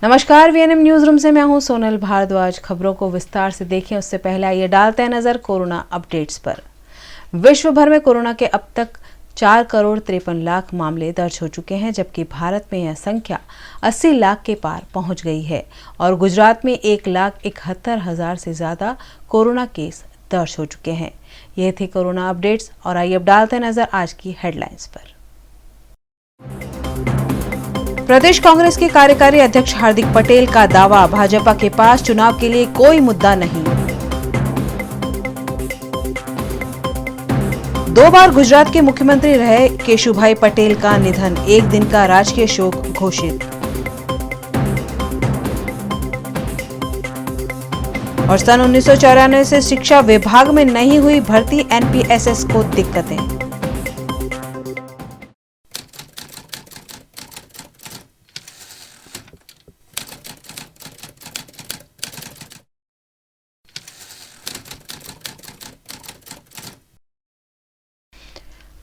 नमस्कार, VNM news room से मैं हूं सोनल भारद्वाज। खबरों को विस्तार से देखें उससे पहले आइए डालते हैं नजर कोरोना अपडेट्स पर। विश्व भर में कोरोना के अब तक 4,53,00,000 मामले दर्ज हो चुके हैं, जबकि भारत में यह संख्या 80 लाख के पार पहुंच गई है और गुजरात में 1,71,000 से ज्यादा कोरोना केस दर्ज हो चुके हैं। ये थे कोरोना अपडेट्स और आइए अब डालते हैं नजर आज की हेडलाइंस पर। प्रदेश कांग्रेस के कार्यकारी अध्यक्ष हार्दिक पटेल का दावा, भाजपा के पास चुनाव के लिए कोई मुद्दा नहीं। 2 बार गुजरात के मुख्यमंत्री रहे केशुभाई पटेल का निधन, 1 दिन का राजकीय शोक घोषित। और सन 1994 से शिक्षा विभाग में नहीं हुई भर्ती, एनपीएसएस को दिक्कतें।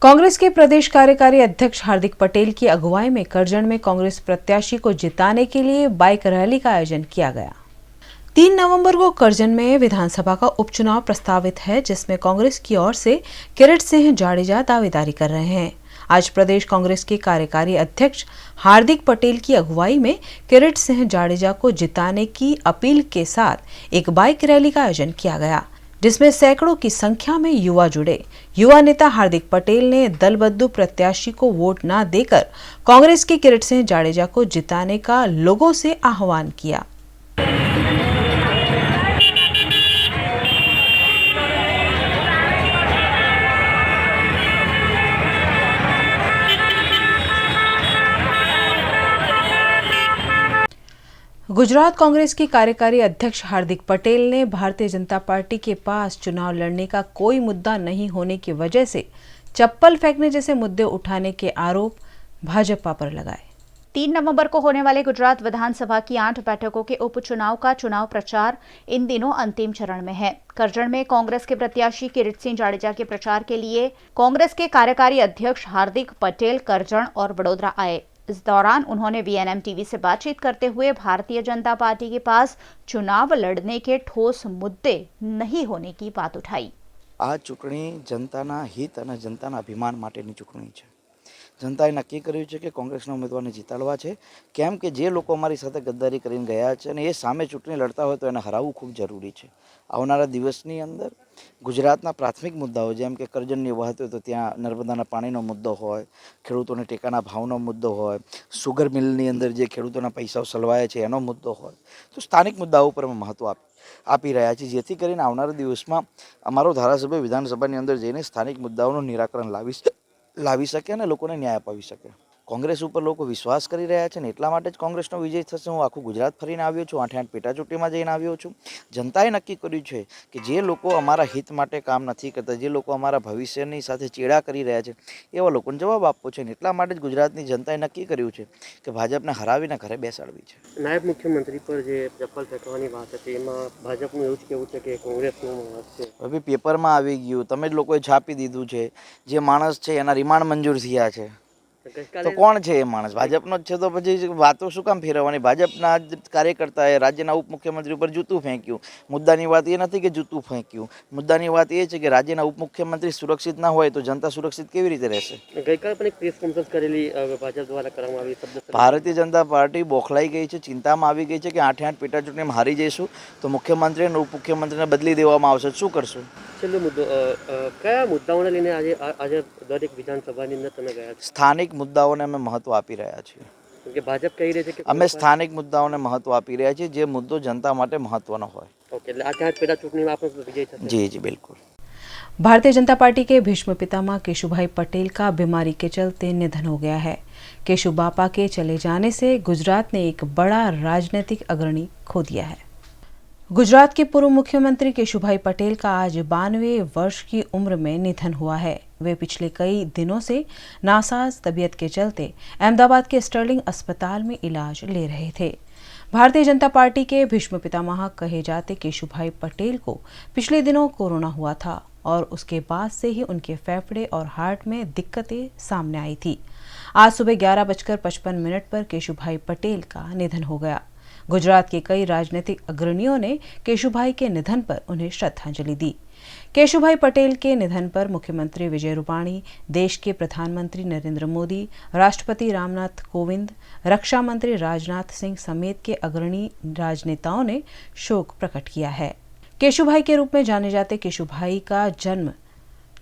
कांग्रेस के प्रदेश कार्यकारी अध्यक्ष हार्दिक पटेल की अगुवाई में करजण में कांग्रेस प्रत्याशी को जिताने के लिए बाइक रैली का आयोजन किया गया। 3 नवंबर को करजण में विधानसभा का उपचुनाव प्रस्तावित है, जिसमें कांग्रेस की ओर से किरीट सिंह जाडेजा दावेदारी कर रहे हैं। आज प्रदेश कांग्रेस के कार्यकारी अध्यक्ष हार्दिक पटेल की अगुवाई में किरीट सिंह जाडेजा को जिताने की अपील के साथ एक बाइक रैली का आयोजन किया गया, जिसमें सैकड़ों की संख्या में युवा जुड़े। युवा नेता हार्दिक पटेल ने दलबद्ध प्रत्याशी को वोट न देकर कांग्रेस के किरीट सिंह जाडेजा को जिताने का लोगों से आह्वान किया। गुजरात कांग्रेस के कार्यकारी अध्यक्ष हार्दिक पटेल ने भारतीय जनता पार्टी के पास चुनाव लड़ने का कोई मुद्दा नहीं होने की वजह से चप्पल फेंकने जैसे मुद्दे उठाने के आरोप भाजपा पर लगाए। 3 नवंबर को होने वाले गुजरात विधानसभा की 8 बैठकों के उपचुनाव का चुनाव प्रचार इन दिनों अंतिम चरण में है। करजण में कांग्रेस के प्रत्याशी किरीट सिंह जाडेजा के प्रचार के लिए कांग्रेस के कार्यकारी अध्यक्ष हार्दिक पटेल करजण और वडोदरा आए। इस दौरान उन्होंने वीएनएम टीवी से बातचीत करते हुए भारतीय जनता पार्टी के पास चुनाव लड़ने के ठोस मुद्दे नहीं होने की बात उठाई। आ चूंटणी जनताना हित और जनताना अभिमान माटेनी चूंटणी है। जनताए नक्की कर्युं छे कि कांग्रेसना उम्मीदवारने जीताडवा छे, केम के जे लोको अमारी साथे गद्दारी करीने गया छे अने ए सामे चूंटणी लड़ता होय तो एने हरावવું खूब जरूरी छे। आवनारा दिवसनी अंदर गुजरातना प्राथमिक मुद्दाओ जेम के करजणनी વાત હોય તો ત્યાં નર્મદાના પાણીનો મુદ્દો હોય, ખેડૂતોને ટેકાના ભાવનો મુદ્દો હોય, સુગર મિલની અંદર જે ખેડૂતોના પૈસાઓ સલવાય છે એનો મુદ્દો હોય, તો સ્થાનિક મુદ્દાઓ પર અમે મહત્વ આપી રહ્યા છીએ, જેથી કરીને આવનારા દિવસમાં અમારો ધારાસભ્ય વિધાનસભાની અંદર જઈને સ્થાનિક મુદ્દાઓનું નિરાકરણ લાવી શકે અને લોકોને ન્યાય અપાવી શકે। कांग्रेस पर लोग विश्वास कर रहा है ने एटला माटे ज कांग्रेसनो विजय थशे। हूँ आखू गुजरात फरीने आव्यो छुं, 8 पेटा चूंटणीमां जईने आव्यो छुं। जनताए नक्की कर्युं छे कि जे लोको अमारा हित माटे काम नथी करता, जे लोको अमारा भविष्यनी साथे चेड़ा करी रह्या छे, एवा लोकोने जवाब आपवो छे। एटला माटे ज गुजरातनी जनताए नक्की कर्युं छे कि भाजपने हरावीने घरे बेसाडवी छे। नायब मुख्यमंत्री पर जे चप्पल फेंकवानी वात हती एमां भाजपनुं एवुं ज कहेवुं छे कि कांग्रेसनुं हશે। हवे पेपरमां आवी गयुं, तमे ज लोकोए छापी दीधुं छे। जे माणस छे एना रिमांड मंजूर थया छे तो कोण छे ए माणस? भाजपनो ज छे तो पछी वातो शुं काम फेरववानी? भाजपना कार्यकर्ताए राज्यना उपमुख्यमंत्री पर जूतुं फेंक्युं। मुद्दानी वात ए नथी कि जूतुं फेंक्युं, मुद्दानी वात ए छे कि राज्यना उपमुख्यमंत्री सुरक्षित न होय तो जनता सुरक्षित केवी रीते रहेशे? गईकाल पण एक प्रेस कॉन्फ्रेंस करेली भाजप द्वारा करवामां आवी शब्द। भारतीय जनता पार्टी बोखलाई गई है, चिंतामां आवी गई है कि 8 पेटा चूंटणीमां हारी जईशुं तो मुख्यमंत्री और उपमुख्यमंत्रीने बदली देवामां आवशे, शुं करशुं? छेल्लो मुद्दो कया मुद्दाओने लईने आज दरेक विधानसभानी अंदर तमे गया? स्थानिक मुद्दाओने अमे महत्व आपी रह्या छीए। कि भाजप कही रही है कि अमे स्थानिक मुद्दाओने महत्व आपी रह्या छीए, जे मुद्दो जनता माटे महत्वनो होय। ओके, એટલે 8 पेटा चूंटणीमां आपनो विजय थशे। जी जी बिल्कुल। भारतीय जनता पार्टी के भीष्म पितामह केशुभाई पटेल का बीमारी के चलते निधन हो गया है। केशु बापा के चले जाने से गुजरात ने एक बड़ा राजनीतिक अग्रणी खो दिया है। गुजरात के पूर्व मुख्यमंत्री केशुभाई पटेल का आज 92 वर्ष की उम्र में निधन हुआ है। वे पिछले कई दिनों से नासाज तबीयत के चलते अहमदाबाद के स्टर्लिंग अस्पताल में इलाज ले रहे थे। भारतीय जनता पार्टी के भीष्म पितामह कहे जाते केशुभाई पटेल को पिछले दिनों कोरोना हुआ था और उसके बाद से ही उनके फेफड़े और हार्ट में दिक्कतें सामने आई थी। आज सुबह 11:55 पर केशुभाई पटेल का निधन हो गया। गुजरात के कई राजनीतिक अग्रणियों ने केशुभाई के निधन पर उन्हें श्रद्धांजलि दी। केशुभाई पटेल के निधन पर मुख्यमंत्री विजय रूपाणी, देश के प्रधानमंत्री नरेंद्र मोदी, राष्ट्रपति रामनाथ कोविंद, रक्षा मंत्री राजनाथ सिंह समेत के अग्रणी राजनेताओं ने शोक प्रकट किया है। केशुभाई के रूप में जाने जाते केशुभाई का जन्म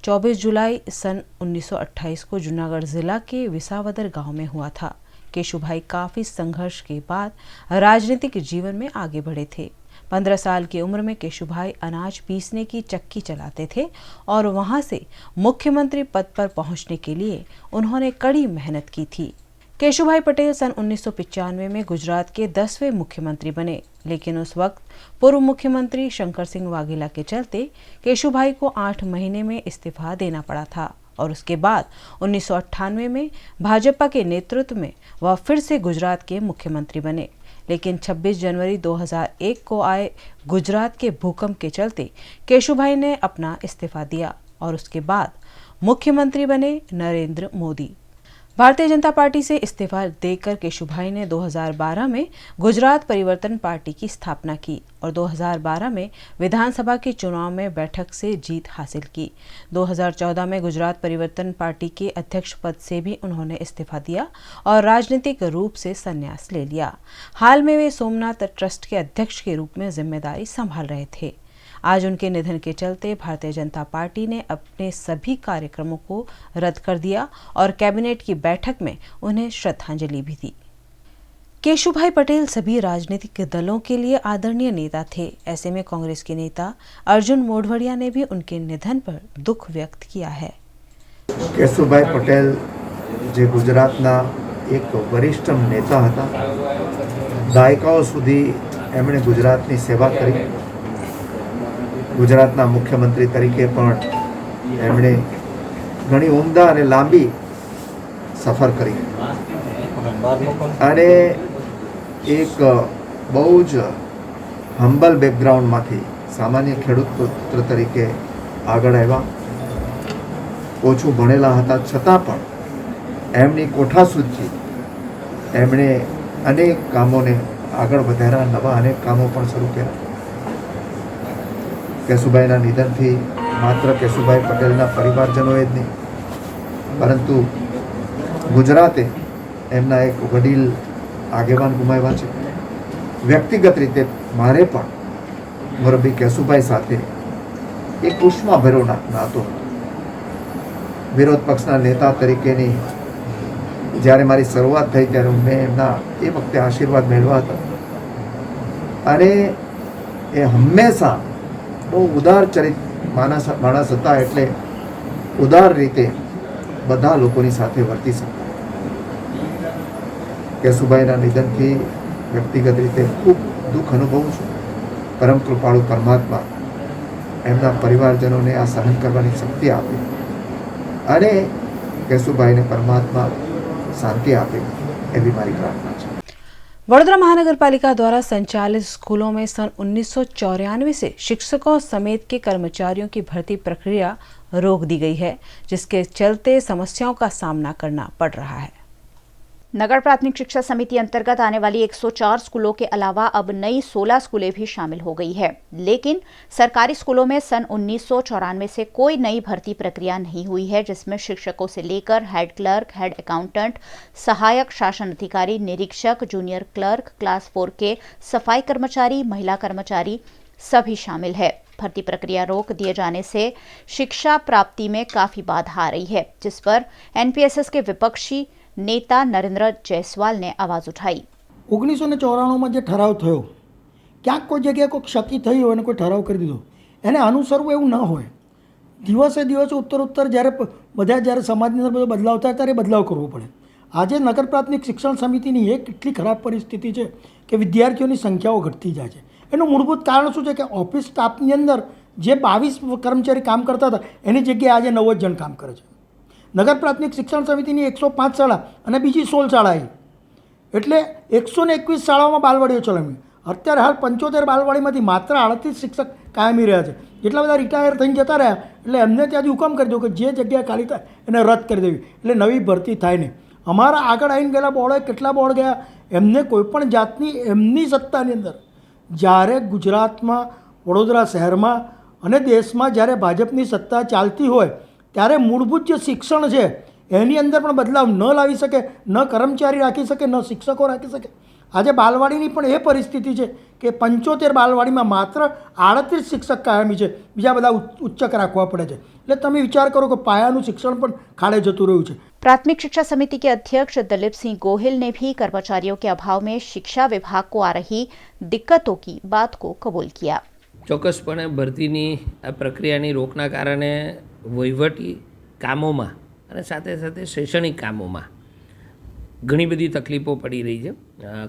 24 जुलाई सन 1928 को जूनागढ़ जिला के विसावदर गांव में हुआ था। केशुभाई काफी संघर्ष के बाद राजनीतिक जीवन में आगे बढ़े थे। 15 साल की उम्र में केशुभाई अनाज पीसने की चक्की चलाते थे और वहां से मुख्यमंत्री पद पर पहुंचने के लिए उन्होंने कड़ी मेहनत की थी। केशुभाई पटेल सन 1995 में गुजरात के 10वें मुख्यमंत्री बने, लेकिन उस वक्त पूर्व मुख्यमंत्री शंकर सिंह वाघेला के चलते केशुभाई को 8 महीने में इस्तीफा देना पड़ा था और उसके बाद 1998 में भाजपा के नेतृत्व में वह फिर से गुजरात के मुख्यमंत्री बने। लेकिन 26 जनवरी 2001 को आए गुजरात के भूकंप के चलते केशुभाई ने अपना इस्तीफा दिया और उसके बाद मुख्यमंत्री बने नरेंद्र मोदी। भारतीय जनता पार्टी से इस्तीफा देकर केशुभाई ने 2012 में गुजरात परिवर्तन पार्टी की स्थापना की और 2012 में विधानसभा के चुनाव में बैठक से जीत हासिल की। 2014 में गुजरात परिवर्तन पार्टी के अध्यक्ष पद से भी उन्होंने इस्तीफा दिया और राजनीतिक रूप से संन्यास ले लिया। हाल में वे सोमनाथ ट्रस्ट के अध्यक्ष के रूप में जिम्मेदारी संभाल रहे थे। आज उनके निधन के चलते भारतीय जनता पार्टी ने अपने सभी कार्यक्रमों को रद्द कर दिया और कैबिनेट की बैठक में उन्हें श्रद्धांजलि भी दी। केशुभाई पटेल सभी राजनीतिक दलों के लिए आदरणीय नेता थे। ऐसे में कांग्रेस के नेता अर्जुन मोढवाडिया ने भी उनके निधन पर दुख व्यक्त किया है। केशुभाई पटेल जे गुजरातना एक वरिष्ठ नेता हता, दायकाओ सुधी एमणे गुजरातनी सेवा करी। गुजरातना मुख्यमंत्री तरीके पण एमणे घणी उमदा अने लांबी सफर करी अने एक बहु ज हम्बल बेकग्राउंड मांथी सामान्य खेडूत पुत्र तरीके आगळ आव्या। ओछું ભણેલા હતા છતાં પણ એમની કોઠાસૂઝથી એમણે અનેક કામોને આગળ વધાર્યા, નવા અનેક કામો પણ શરૂ કર્યા। केशुभाईના નિધનથી માત્ર કેશુભાઈ પટેલના પરિવારજનોએ જ નહીં, પરંતુ ગુજરાતે એમના એક વડીલ આગેવાન ગુમાવ્યા છે। વ્યક્તિગત રીતે મારે પણ મોરબી કેશુભાઈ સાથે એક ઉષ્માભર્યો નાતો હતો। વિરોધ પક્ષના નેતા તરીકેની જ્યારે મારી શરૂઆત થઈ ત્યારે મેં એમના એ વખતે આશીર્વાદ મેળવ્યા હતા અને એ હંમેશા બહુ ઉદાર ચરિત માણસ હતા, એટલે ઉદાર રીતે બધા લોકોની સાથે વર્તી શકતા। કેશુભાઈના નિધનથી વ્યક્તિગત રીતે ખૂબ દુઃખ અનુભવું છું। પરમ કૃપાળુ પરમાત્મા એમના પરિવારજનોને આ સહન કરવાની શક્તિ આપે અને કેશુભાઈને પરમાત્મા શાંતિ આપે એવી મારી પ્રાર્થના છે। वडोदरा महानगर पालिका द्वारा संचालित स्कूलों में सन 1994 से शिक्षकों समेत के कर्मचारियों की भर्ती प्रक्रिया रोक दी गई है, जिसके चलते समस्याओं का सामना करना पड़ रहा है। नगर प्राथमिक शिक्षा समिति अंतर्गत आने वाली 104 स्कूलों के अलावा अब नई 16 स्कूलें भी शामिल हो गई है, लेकिन सरकारी स्कूलों में सन 1994 से कोई नई भर्ती प्रक्रिया नहीं हुई है, जिसमें शिक्षकों से लेकर हेड क्लर्क, हेड अकाउंटेंट, सहायक शासन अधिकारी, निरीक्षक, जूनियर क्लर्क, क्लास 4 के सफाई कर्मचारी, महिला कर्मचारी सभी शामिल है। भर्ती प्रक्रिया रोक दिए जाने से शिक्षा प्राप्ति में काफी बाधा आ रही है, जिस पर एनपीएसएस के विपक्षी नेता नरेंद्र जायसवाल ने आवाज उठाई। 1994 में जो ठराव थयो, क्या कोई जगह कोई क्षति थी हो कोई ठराव कर दीधो, एने अनुसरવું એવું न होय। दिवसे दिवसे उत्तर જ્યારે બધા જ્યારે સમાજની અંદર બધો બદલાવ થાય ત્યારે બદલાવ કરવો પડે। આજે નગર પ્રાથમિક શિક્ષણ સમિતિની એક એટલી ખરાબ પરિસ્થિતિ છે કે વિદ્યાર્થીઓની સંખ્યાઓ ઘટતી જાય છે। એનું મૂળભૂત કારણ શું છે કે ઓફિસ સ્ટાફની અંદર જે 22 કર્મચારી કામ કરતા હતા એની જગ્યાએ આજે 90 જણ કામ કરે છે। નગર પ્રાથમિક શિક્ષણ સમિતિની 105 શાળા અને બીજી 16 શાળા આવી, એટલે 121 શાળાઓમાં બાલવાડીઓ ચલાવી। અત્યારે હાલ 75 બાલવાડીમાંથી માત્ર 38 શિક્ષક કાયમી રહ્યા છે। જેટલા બધા રિટાયર થઈને જતા રહ્યા એટલે એમને ત્યાંથી હુકમ કરી દો કે જે જગ્યા ખાલી થાય એને રદ કરી દેવી, એટલે નવી ભરતી થાય નહીં। અમારા આગળ આવીને ગયેલા બોર્ડે કેટલા બોર્ડ ગયા એમને કોઈપણ જાતની એમની સત્તાની અંદર જ્યારે ગુજરાતમાં વડોદરા શહેરમાં અને દેશમાં જ્યારે ભાજપની સત્તા ચાલતી હોય ત્યારે મૂળભૂત જે શિક્ષણ છે એની અંદર પણ બદલાવ ન લાવી શકે, ન કર્મચારી રાખી શકે, ન શિક્ષકો રાખી શકે. આજે બાલવાડીની પણ એ પરિસ્થિતિ છે કે 75 બાલવાડીમાં માત્ર 38 શિક્ષક કાયમી છે, બીજા બધા ઉચ્ચક રાખવા પડે છે. એટલે તમે વિચાર કરો કે પાયાનું શિક્ષણ પણ ખાડે જતું રહ્યું છે. प्राथमिक शिक्षा समिति के अध्यक्ष दिलीप सिंह गोहिल ने भी कर्मचारियों के अभाव में शिक्षा विभाग को आ रही दिक्कतों की बात को कबूल किया. ચોક્કસપણે ભરતીની આ પ્રક્રિયાની રોકના કારણે વહીવટી કામોમાં અને સાથે સાથે શૈક્ષણિક કામોમાં ઘણી બધી તકલીફો પડી રહી છે.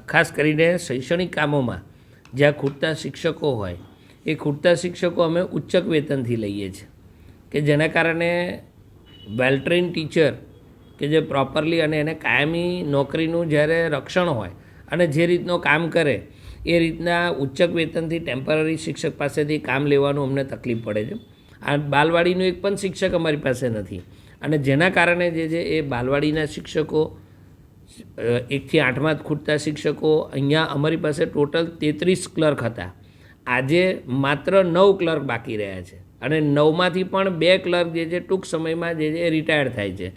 ખાસ કરીને શૈક્ષણિક કામોમાં જ્યાં ખૂટતા શિક્ષકો હોય એ ખૂટતા શિક્ષકો અમે ઉચ્ચક વેતનથી લઈએ છીએ કે જેના કારણે વેલ ટ્રેન ટીચર કે જે પ્રોપરલી અને એને કાયમી નોકરીનું જ્યારે રક્ષણ હોય અને જે રીતનું કામ કરે એ રીતના ઉચ્ચક વેતનથી ટેમ્પરરી શિક્ષક પાસેથી કામ લેવાનું અમને તકલીફ પડે છે. આ બાલવાડીનું એક પણ શિક્ષક અમારી પાસે નથી અને જેના કારણે જે છે એ બાલવાડીના શિક્ષકો 1 થી 8માં જ ખૂટતા શિક્ષકો અહીંયા અમારી પાસે ટોટલ 33 ક્લર્ક હતા, આજે માત્ર 9 ક્લર્ક બાકી રહ્યા છે અને 9માંથી પણ 2 ક્લર્ક જે છે ટૂંક સમયમાં જે છે રિટાયર થાય છે.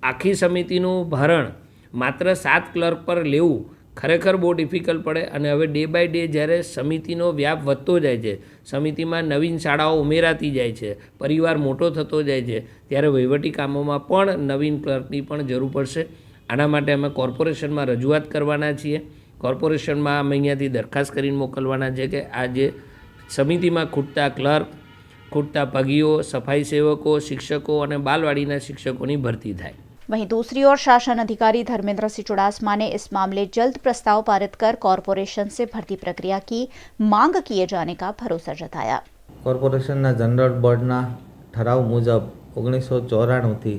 આખી સમિતિનું ભારણ માત્ર 7 ક્લર્ક પર લેવું ખરેખર બહુ ડિફિકલ્ટ પડે અને હવે ડે બાય ડે જ્યારે સમિતિનો વ્યાપ વધતો જાય છે, સમિતિમાં નવીન શાળાઓ ઉમેરાતી જાય છે, પરિવાર મોટો થતો જાય છે, ત્યારે વહીવટી કામોમાં પણ નવીન ક્લર્કની પણ જરૂર પડશે. આના માટે અમે કોર્પોરેશનમાં રજૂઆત કરવાના છીએ. કોર્પોરેશનમાં અમે અહીંયાથી દરખાસ્ત કરીને મોકલવાના છે કે આ જે સમિતિમાં ખૂટતા ક્લર્ક, ખૂટતા પગીઓ, સફાઈ સેવકો, શિક્ષકો અને બાલવાડીના શિક્ષકોની ભરતી થાય. वहीं दूसरी ओर शासन अधिकारी धर्मेंद्र सिंह चुड़ासमा ने इस मामले जल्द प्रस्ताव पारित कर कॉरपोरेशन से भर्ती प्रक्रिया की मांग किए जाने का भरोसा जताया. કોર્પોરેશનના જનરલ બોર્ડના ઠરાવ મુજબ 1994થી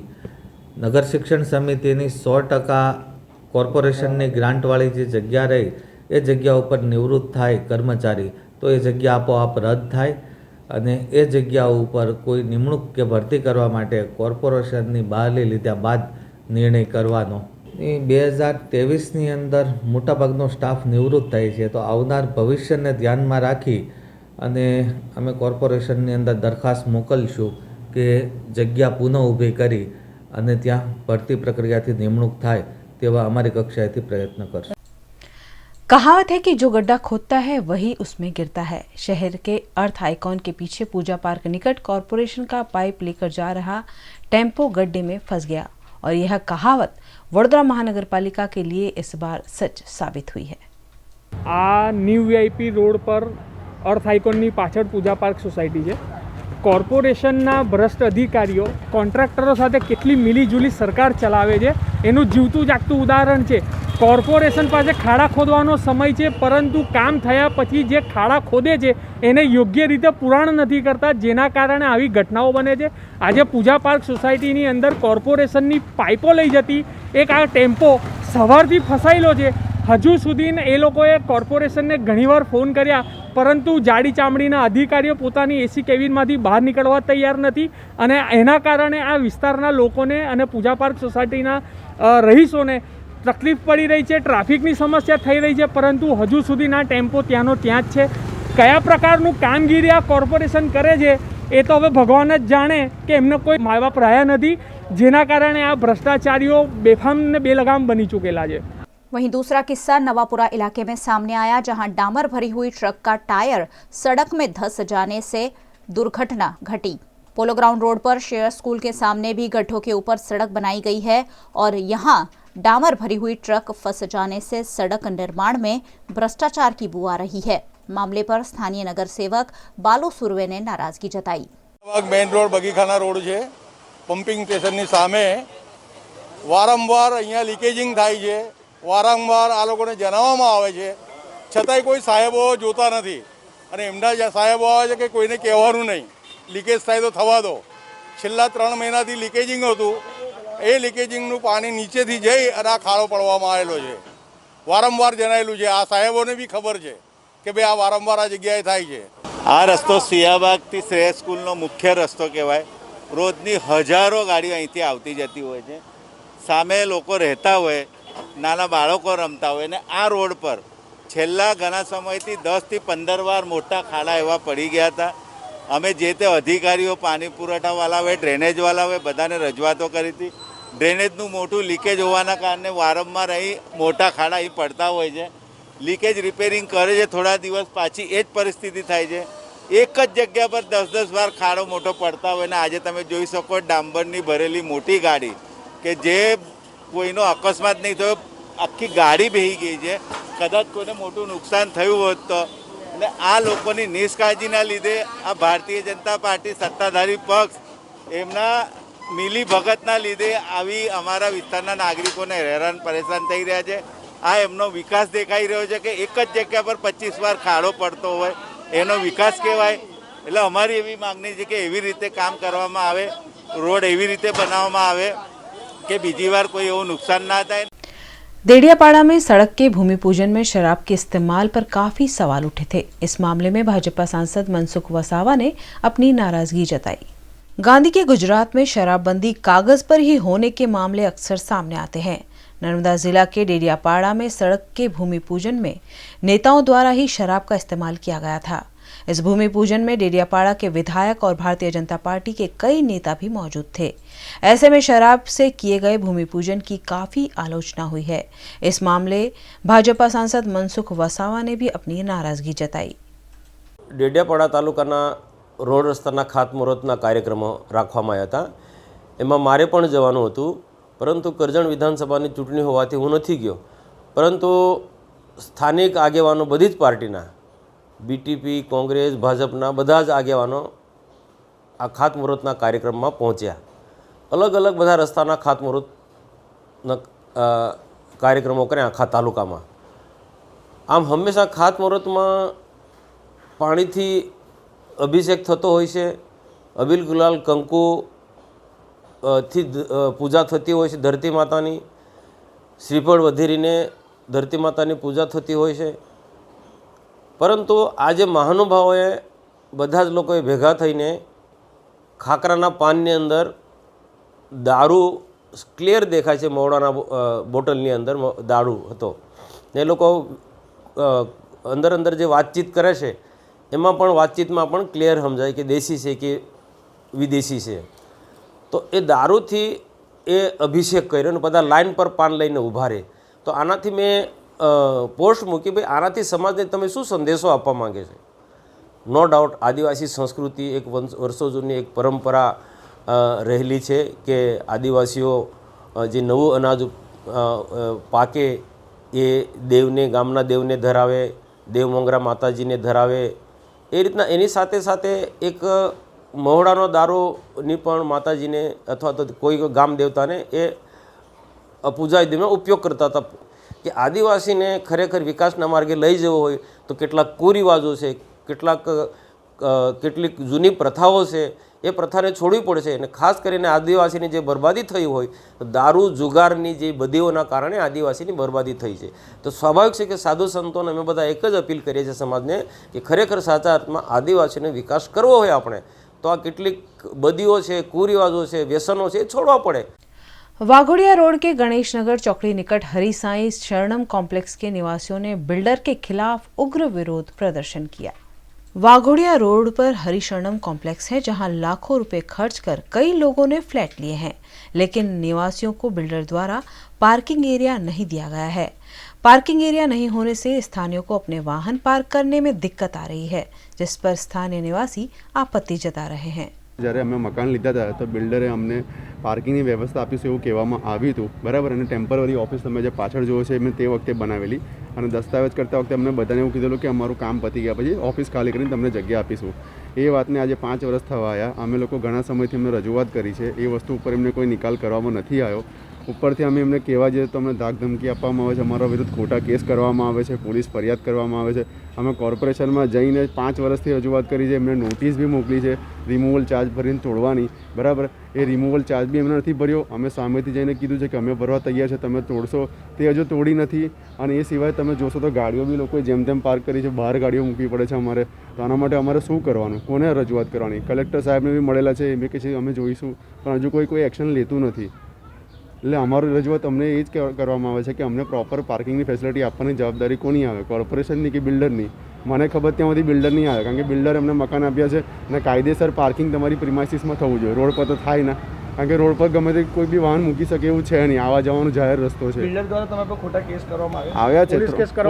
નગર શિક્ષણ સમિતિની 100% કોર્પોરેશનની ગ્રાન્ટવાળી જે જગ્યા રહી એ જગ્યા ઉપર નિવૃત્ત થાય કર્મચારી તો એ જગ્યા આપોઆપ રદ થાય અને એ જગ્યા ઉપર કોઈ નિમણૂક કે ભરતી કરવા માટે કોર્પોરેશનની બહાલી લીધા બાદ નિર્ણય કરવાનો. એ 2023ની અંદર મોટાભાગનો સ્ટાફ નિવૃત્ત થાય છે, તો આવનાર ભવિષ્યને ધ્યાનમાં રાખી અને અમે કોર્પોરેશનની અંદર દરખાસ્ત મોકલશું કે જગ્યા પુનઃ ઊભી કરી અને ત્યાં ભરતી પ્રક્રિયાથી નિમણૂક થાય તેવા અમારી કક્ષાએથી પ્રયત્ન કરશું. कहावत है कि जो गड्ढा खोदता है वही उसमें गिरता है. शहर के अर्थ आइकॉन के पीछे पूजा पार्क निकट कॉरपोरेशन का पाइप लेकर जा रहा टेम्पो गड्ढे में फंस गया और यह कहावत वडोदरा महानगर पालिका के लिए इस बार सच साबित हुई है. આ ન્યૂ વીઆઈપી રોડ પર અર્થ આઇકોનની પાછળ પૂજા પાર્ક સોસાયટી છે. કોર્પોરેશનના ભ્રષ્ટ અધિકારીઓ કોન્ટ્રાક્ટરો સાથે કેટલી મિલીજુલી સરકાર ચલાવે છે એનું જીવતું જાગતું ઉદાહરણ છે. કોર્પોરેશન પાસે ખાડા ખોદવાનો સમય છે, પરંતુ કામ થયા પછી જે ખાડા ખોદે છે એને યોગ્ય રીતે પુરાણ નથી કરતા, જેના કારણે આવી ઘટનાઓ બને છે. આજે પૂજા પાર્ક સોસાયટીની અંદર કોર્પોરેશનની પાઇપો લઈ જતી એક આ ટેમ્પો સવારથી ફસાયેલો છે. હજુ સુધી એ લોકોએ કોર્પોરેશનને ઘણીવાર ફોન કર્યા, પરંતુ જાડી ચામડીના અધિકારીઓ પોતાની એસી કેબિનમાંથી બહાર નીકળવા તૈયાર નથી અને એના કારણે આ વિસ્તારના લોકોને અને પૂજા પાર્ક સોસાયટીના રહીશોને તકલીફ પડી રહી છે. ટ્રાફિકની સમસ્યા થઈ રહી છે, પરંતુ હજુ સુધીના ટેમ્પો ત્યાંનો ત્યાં જ છે. કયા પ્રકારનું કામગીરી આ કોર્પોરેશન કરે છે એ તો હવે ભગવાન જ જાણે કે એમને કોઈ મા બાપ રહ્યા નથી, જેના કારણે આ ભ્રષ્ટાચારીઓ બેફામ ને બેલગામ બની ચૂકેલા છે. वहीं दूसरा किस्सा नवापुरा इलाके में सामने आया, जहां डामर भरी हुई ट्रक का टायर सड़क में धंस जाने से दुर्घटना घटी. पोलो ग्राउंड रोड पर शेयर स्कूल के सामने भी गड्ढों के ऊपर सड़क बनाई गई है और यहां डामर भरी हुई ट्रक फंस जाने से सड़क निर्माण में भ्रष्टाचार की बू आ रही है. मामले पर स्थानीय नगर सेवक बालू सुरवे ने नाराजगी जताई. मेन रोड बगीखाना रोड છે, પમ્પિંગ સ્ટેશનની સામે વારંવાર અહીંયા લીકેજિંગ થાય છે. વારંવાર આ લોકોને જણાવવામાં આવે છે, છતાંય કોઈ સાહેબો જોતા નથી અને એમના સાહેબો આવે છે કે કોઈને કહેવાનું નહીં, લીકેજ થાય તો થવા દો. છેલ્લા 3 મહિનાથી લીકેજિંગ હતું, એ લીકેજિંગનું પાણી નીચેથી જઈ અને આ ખાડો પડવામાં આવેલો છે. વારંવાર જણાયેલું છે, આ સાહેબોને બી ખબર છે કે ભાઈ આ વારંવાર આ જગ્યાએ થાય છે. આ રસ્તો સિયાબાગથી શ્રેય સ્કૂલનો મુખ્ય રસ્તો કહેવાય. રોજની હજારો ગાડીઓ અહીંથી આવતી જતી હોય છે. સામે લોકો રહેતા હોય નાના બાળકો રમતા હોય. અને આ રોડ પર છેલ્લા ઘણા સમયથી 10 થી 15 વાર મોટા ખાડા એવા પડી ગયા હતા. અમે જે તે અધિકારીઓ, પાણી પુરવઠાવાળા હોય, ડ્રેનેજવાળા હોય, બધાને રજૂઆતો કરી હતી. ડ્રેનેજનું મોટું લીકેજ હોવાના કારણે વારંવાર અહીં મોટા ખાડા અહીં પડતા હોય છે. લીકેજ રિપેરિંગ કરે છે, થોડા દિવસ પાછી એ જ પરિસ્થિતિ થાય છે. એક જ જગ્યા પર 10-10 વાર ખાડો મોટો પડતા હોય. ને આજે તમે જોઈ શકો ડાંબરની ભરેલી મોટી ગાડી કે જે કોઈનો અકસ્માત નહીં થયો, આખી ગાડી બેહી ગઈ છે. કદાચ કોઈને મોટું નુકસાન થયું હોત તો. અને આ લોકોની નિષ્કાળજીના લીધે આ ભારતીય જનતા પાર્ટી સત્તાધારી પક્ષ એમના મિલી ભગતના લીધે આવી અમારા વિસ્તારના નાગરિકોને હેરાન પરેશાન થઈ રહ્યા છે. આ એમનો વિકાસ દેખાઈ રહ્યો છે કે એક જ જગ્યા પર 25 વાર ખાડો પડતો હોય, એનો વિકાસ કહેવાય? એટલે અમારી એવી માગણી છે કે એવી રીતે કામ કરવામાં આવે, રોડ એવી રીતે બનાવવામાં આવે कि बीजी बार कोई वो नुकसान ना था। देडियापाड़ा में सड़क के भूमि पूजन में शराब के इस्तेमाल पर काफी सवाल उठे थे। इस मामले में भाजपा सांसद मनसुख वसावा ने अपनी नाराजगी जताई। गांधी के गुजरात में शराबबंदी कागज पर ही होने के मामले अक्सर सामने आते हैं। नर्मदा जिला के डेडियापाड़ा में सड़क के भूमि पूजन में नेताओं द्वारा ही शराब का इस्तेमाल किया गया था। इस भूमि पूजन में डेडियापाड़ा के विधायक और भारतीय जनता पार्टी के कई नेता भी मौजूद थे। ऐसे में शराब से किए गए भूमि पूजन की काफी आलोचना हुई है। इस मामले भाजपा सांसद मनसुख वसावा ने भी अपनी नाराजगी जताई। डेडियापाड़ा तालुकाना रोड रस्ताना खातमुहूर्तना कार्यक्रमो राखवामां આવ્યા હતા। એમાં મારે પણ જવાનું હતું, પરંતુ કરજણ વિધાનસભાની ચૂંટણી હોવાથી હું નથી ગયો। પરંતુ સ્થાનિક આગેવાનો બધી જ પાર્ટીના બીટીપી, કોંગ્રેસ, ભાજપના બધા જ આગેવાનો આ ખાતમુહૂર્તના કાર્યક્રમમાં પહોંચ્યા। અલગ અલગ બધા રસ્તાના ખાતમુહૂર્તના કાર્યક્રમો કર્યા આખા તાલુકામાં। આમ હંમેશા ખાતમુહૂર્તમાં પાણીથી અભિષેક થતો હોય છે, અબીલ ગુલાલ કંકુ થી પૂજા થતી હોય છે ધરતી માતાની, શ્રીફળ વધેરીને ધરતી માતાની પૂજા થતી હોય છે। પરંતુ આજે મહાનુભાવોએ બધા જ લોકોએ ભેગા થઈને ખાકરાના પાનની અંદર દારૂ ક્લિયર દેખાય છે, મોવડાના બોટલની અંદર દારૂ હતો ને એ લોકો અંદર અંદર જે વાતચીત કરે છે એમાં પણ વાતચીતમાં પણ ક્લિયર સમજાય કે દેશી છે કે વિદેશી છે। તો એ દારૂથી એ અભિષેક કર્યો અને બધા લાઇન પર પાન લઈને ઊભા રહે। તો આનાથી મેં પોસ્ટ મૂકી, ભાઈ આનાથી સમાજને તમે શું સંદેશો આપવા માંગે છે? નો ડાઉટ આદિવાસી સંસ્કૃતિ એક વર્ષો જૂની એક પરંપરા રહેલી છે કે આદિવાસીઓ જે નવું અનાજ પાકે એ દેવને, ગામના દેવને ધરાવે, દેવમોંગરા માતાજીને ધરાવે। એ રીતના એની સાથે સાથે એક મહોડાનો દારૂની પણ માતાજીને અથવા તો કોઈ ગામ દેવતાને એ પૂજા વિધિમાં ઉપયોગ કરતા હતા કે આદિવાસીને ખરેખર વિકાસના માર્ગે લઈ જવો હોય તો કેટલાક કુરિવાજો છે, કેટલીક જૂની પ્રથાઓ છે, એ પ્રથાને છોડવી પડશે। અને ખાસ કરીને આદિવાસીની જે બરબાદી થઈ હોય, દારૂ જુગારની જે બદીઓના કારણે આદિવાસીની બરબાદી થઈ છે। તો સ્વાભાવિક છે કે સાધુ સંતોને અમે બધા એક જ અપીલ કરીએ છીએ સમાજને કે ખરેખર સાચા અર્થમાં આદિવાસીનો વિકાસ કરવો હોય આપણે તો આ કેટલીક બદીઓ છે, કુરિવાજો છે, વ્યસનો છે, એ છોડવા પડે। वाघोड़िया रोड के गणेश नगर चौकड़ी निकट हरिसाई शरणम कॉम्प्लेक्स के निवासियों ने बिल्डर के खिलाफ उग्र विरोध प्रदर्शन किया। वाघोड़िया रोड पर हरिशरणम कॉम्प्लेक्स है जहां लाखों रुपए खर्च कर कई लोगों ने फ्लैट लिए हैं, लेकिन निवासियों को बिल्डर द्वारा पार्किंग एरिया नहीं दिया गया है। पार्किंग एरिया नहीं होने से स्थानीयों को अपने वाहन पार्क करने में दिक्कत आ रही है, जिस पर स्थानीय निवासी आपत्ति जता रहे हैं। જ્યારે અમે મકાન લીધા હતા તો બિલ્ડરે અમને પાર્કિંગની વ્યવસ્થા આપીશું એવું કહેવામાં આવ્યું હતું, બરાબર। અને ટેમ્પરરી ઓફિસ તમે જે પાછળ જોવો છે મેં તે વખતે બનાવેલી અને દસ્તાવેજ કરતા વખતે અમને બધાને એવું કીધેલું કે અમારું કામ પતી ગયા પછી ઓફિસ ખાલી કરીને તમને જગ્યા આપીશું। એ વાતને આજે 5 વર્ષ થવા આવ્યા। અમે લોકો ઘણા સમયથી અમને રજૂઆત કરી છે, એ વસ્તુ ઉપર એમને કોઈ નિકાલ કરવામાં નથી આવ્યો। ઉપરથી અમે એમને કહેવા જઈએ તો અમને ધાક ધમકી આપવામાં આવે છે, અમારા વિરુદ્ધ ખોટા કેસ કરવામાં આવે છે, પોલીસ ફરિયાદ કરવામાં આવે છે। અમે કોર્પોરેશનમાં જઈને 5 વર્ષથી રજૂઆત કરી છે, એમને નોટિસ બી મોકલી છે રિમૂવલ ચાર્જ ભરીને તોડવાની, બરાબર। એ રિમૂવલ ચાર્જ બી એમને નથી ભર્યો। અમે સામેથી જઈને કીધું છે કે અમે ભરવા તૈયાર છે, તમે તોડશો, તે હજુ તોડી નથી। અને એ સિવાય તમે જોશો તો ગાડીઓ બી લોકોએ જેમ તેમ પાર્ક કરી છે, બહાર ગાડીઓ મૂકવી પડે છે અમારે। તો આના માટે અમારે શું કરવાનું, કોને રજૂઆત કરવાની? કલેક્ટર સાહેબને બી મળેલા છે, એમ કે છે અમે જોઈશું, પણ હજુ કોઈ એક્શન લેતું નથી। એટલે અમારી રજૂઆત અમને એ જ કરવામાં આવે છે કે અમને પ્રોપર પાર્કિંગની ફેસિલિટી આપવાની જવાબદારી કોની આવે, કોર્પોરેશનની કે બિલ્ડરની? મને ખબર ત્યાં સુધી બિલ્ડર નહીં આવે, કારણ કે બિલ્ડર એમને મકાન આપ્યા છે અને કાયદેસર પાર્કિંગ તમારી પ્રિમાઇસીસમાં થવું જોઈએ, રોડ પર તો થાય ના, કારણ કે રોડ પર ગમે તે કોઈ બી વાહન મૂકી શકે એવું છે નહીં, આવા જવાનો જાહેર રસ્તો છે. બિલ્ડર દ્વારા તમે પર ખોટા કેસ કરવામાં આવ્યા છે,